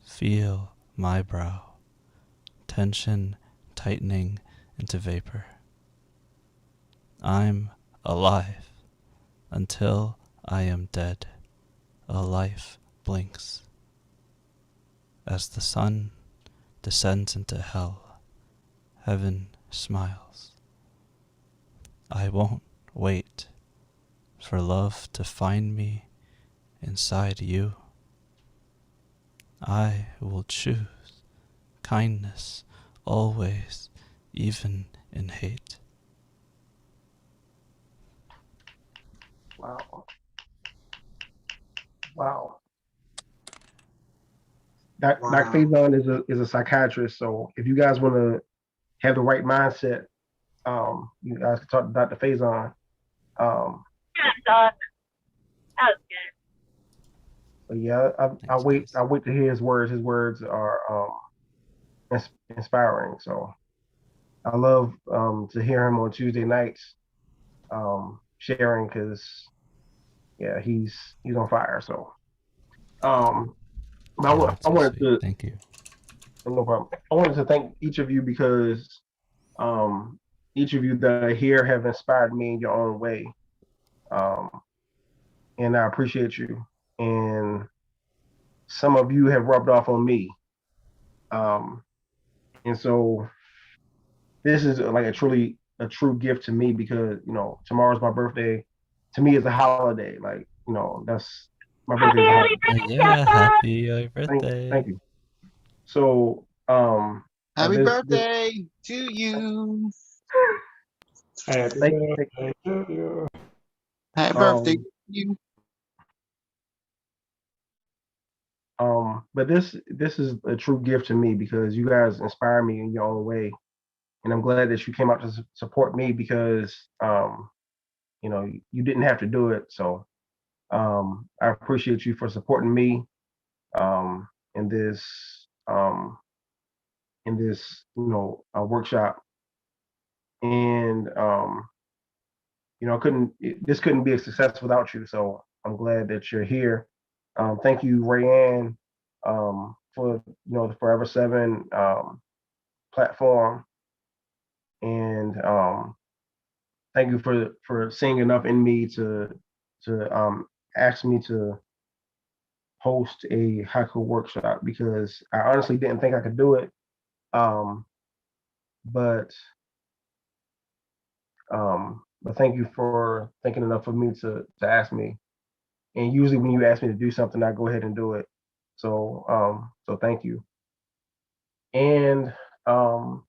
Feel my brow, tension tightening into vapor. I'm alive until I am dead. A life blinks. As the sun descends into hell, heaven smiles. I won't wait for love to find me inside you. I will choose kindness always, even in hate. Wow. Wow. Doc Wow. Faison is a psychiatrist, so if you guys want to have the right mindset, you guys can talk to Dr. Faison. Yeah, Doc. That was good. But yeah, I wait to hear his words. His words are inspiring. So I love to hear him on Tuesday nights sharing, because yeah, he's on fire. So but Oh, that's I so wanted sweet. to, Thank you. no problem. I wanted to thank each of you because each of you that are here have inspired me in your own way. And I appreciate you. And some of you have rubbed off on me. And so this is like a true gift to me, because tomorrow's my birthday. To me, it's a holiday. Like, that's my birthday is a holiday. Yeah, happy birthday. Thank you. So Happy this birthday to you. Happy thank birthday to you. Happy birthday to you. but this is a true gift to me, because you guys inspire me in your own way, and I'm glad that you came out to support me, because you didn't have to do it. So I appreciate you for supporting me in this workshop. And this couldn't be a success without you. So I'm glad that you're here. Thank you, Rayanne, for the Forever 7 platform, and thank you for seeing enough in me to ask me to host a haiku workshop, because I honestly didn't think I could do it. But thank you for thinking enough of me to ask me. And usually when you ask me to do something, I go ahead and do it. So thank you. And thank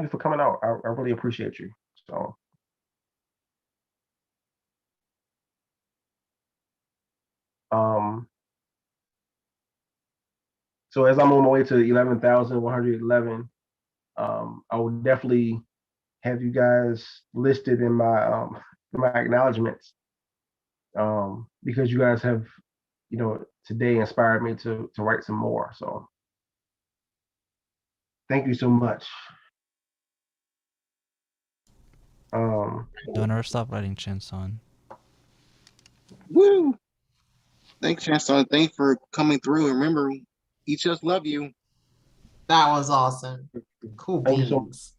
you for coming out. I really appreciate you. So as I'm on my way to 11,111, I will definitely have you guys listed in my acknowledgments, because you guys have today inspired me to write some more. So thank you so much. Don't ever stop writing, Chanson. Woo! Thanks, Chanson. Thanks for coming through. Remember, each of us love you. That was awesome. Cool Thank you so beans.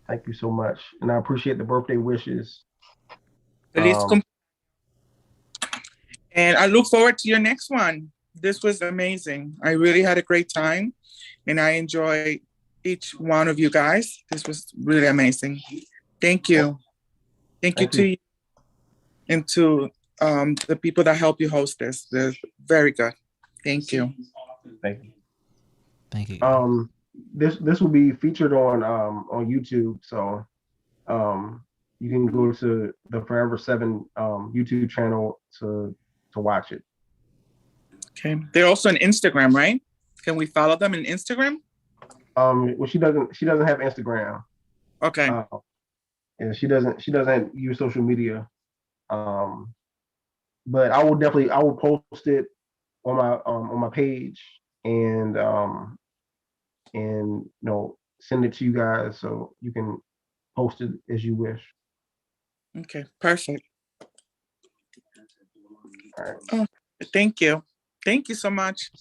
Thank you so much, and I appreciate the birthday wishes. And I look forward to your next one. This was amazing. I really had a great time, and I enjoy each one of you guys. This was really amazing. Thank you. Thank you to you and to the people that help you host this. They're very good. Thank you. Thank you. Thank you. This will be featured on YouTube, so you can go to the Forever 7 YouTube channel to watch it. Okay. They're also on Instagram, right? Can we follow them on Instagram? Well, she doesn't have Instagram. Okay. And she doesn't use social media. But I will post it on my page and send it to you guys so you can post it as you wish. Okay, perfect. All right. Oh, thank you. Thank you so much.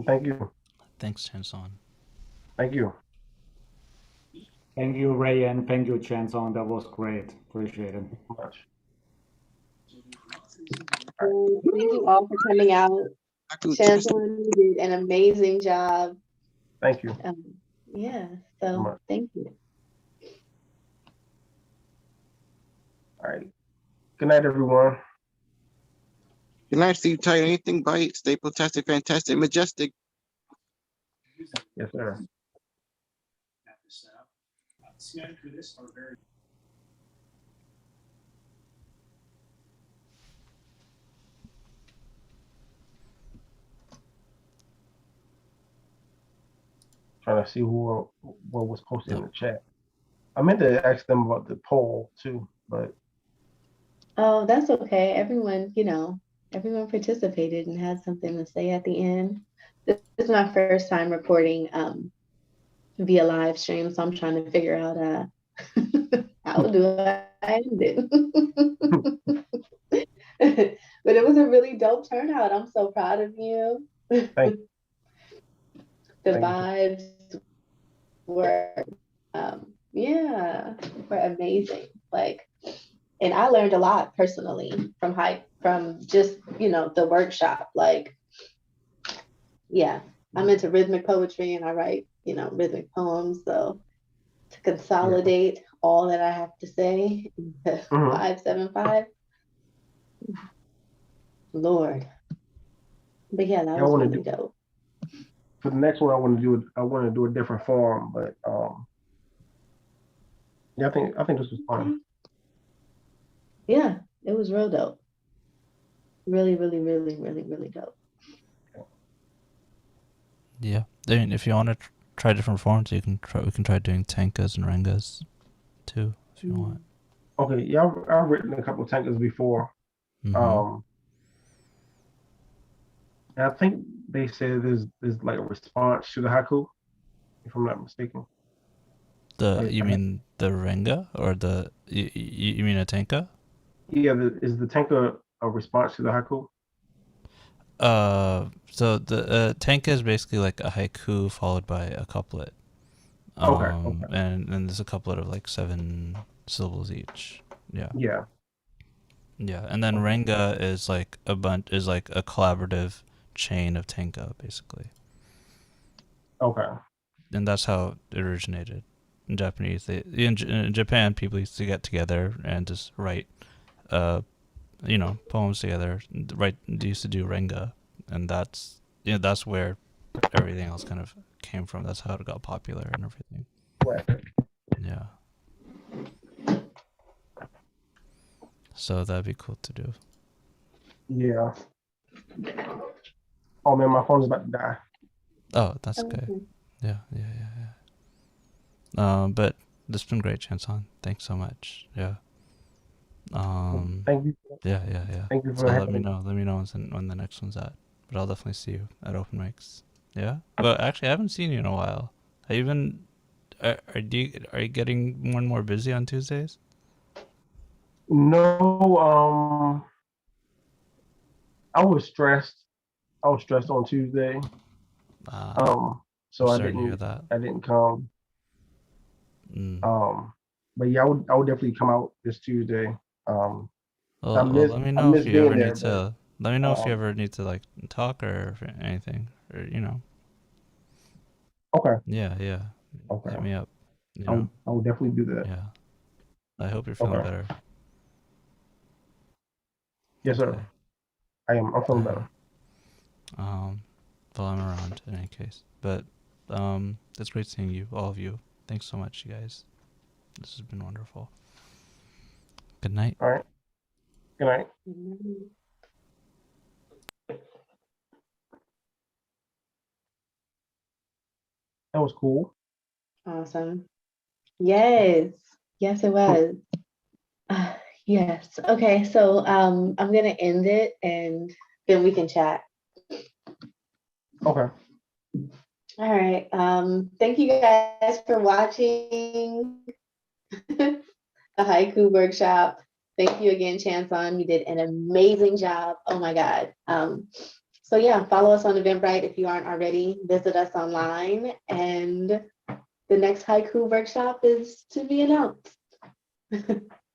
Thank you. Thanks, Chanson. Thank you. Thank you, Ray, and thank you, Chanson. That was great. Appreciate it. Much. Thank you all for coming out. Chanson, you did an amazing job. Thank you. Yeah, so thank you. All right. Good night, everyone. Good night, Steve Tight. Anything bite? Stay fantastic, fantastic, majestic. Yes, sir. Trying to see what was posted in the chat. I meant to ask them about the poll too, but Oh, that's okay. Everyone, everyone participated and had something to say at the end. This is my first time recording via live stream, so I'm trying to figure out how do I end it. But it was a really dope turnout. I'm so proud of you. Thank The vibes were were amazing. And I learned a lot personally from just the workshop. I'm into rhythmic poetry and I write rhythmic poems. So to consolidate all that I have to say into 575, Lord. But yeah, that was really dope. For the next one, I want to do a different form, but I think this was fun. Yeah, it was real dope. Really, really, really, really, really dope. Yeah, I mean, if you want to try different forms, we can try doing tankas and rengas too, if you want. Okay, yeah, I've written a couple of tankas before. And I think they said there's like a response to the haiku, if I'm not mistaken. You mean the renga or you mean a tanka? Yeah, is the tanka a response to the haiku? So the tanka is basically like a haiku followed by a couplet. Okay. And there's a couplet of like 7 syllables each. Yeah. Yeah. Yeah, and then renga is like a collaborative chain of tanka, basically. Okay. And that's how it originated in Japanese. In Japan, people used to get together and just write, poems together. They used to do renga, and that's where everything else kind of came from. That's how it got popular and everything. Right. Yeah. So that'd be cool to do. Yeah. Oh man, my phone's about to die. Oh, that's good. Yeah. But this has been great, Chanson. Thanks so much. Yeah. Thank you. Yeah. Thank you for so having me. Let me know when the next one's at. But I'll definitely see you at open mics. Yeah. But actually, I haven't seen you in a while. Have you been? Are you getting more and more busy on Tuesdays? No. I was stressed. I was stressed on Tuesday. So I didn't come. But yeah, I would definitely come out this Tuesday. Let me know if you ever need to. Let me know if you ever need to like talk or anything, or Okay. Yeah. Okay. Hit me up. I will definitely do that. Yeah. I hope you're feeling better. Yes, sir. I am. I'm feeling better. Well, I'm around in any case. But it's great seeing you, all of you. Thanks so much, you guys. This has been wonderful. Good night. All right. Good night. That was cool. Awesome. Yes, it was. Yes. Okay, so I'm gonna end it and then we can chat. Okay. All right. Thank you guys for watching the haiku workshop. Thank you again, Chanson. You did an amazing job. Oh my God. So yeah, follow us on Eventbrite if you aren't already. Visit us online, and the next haiku workshop is to be announced.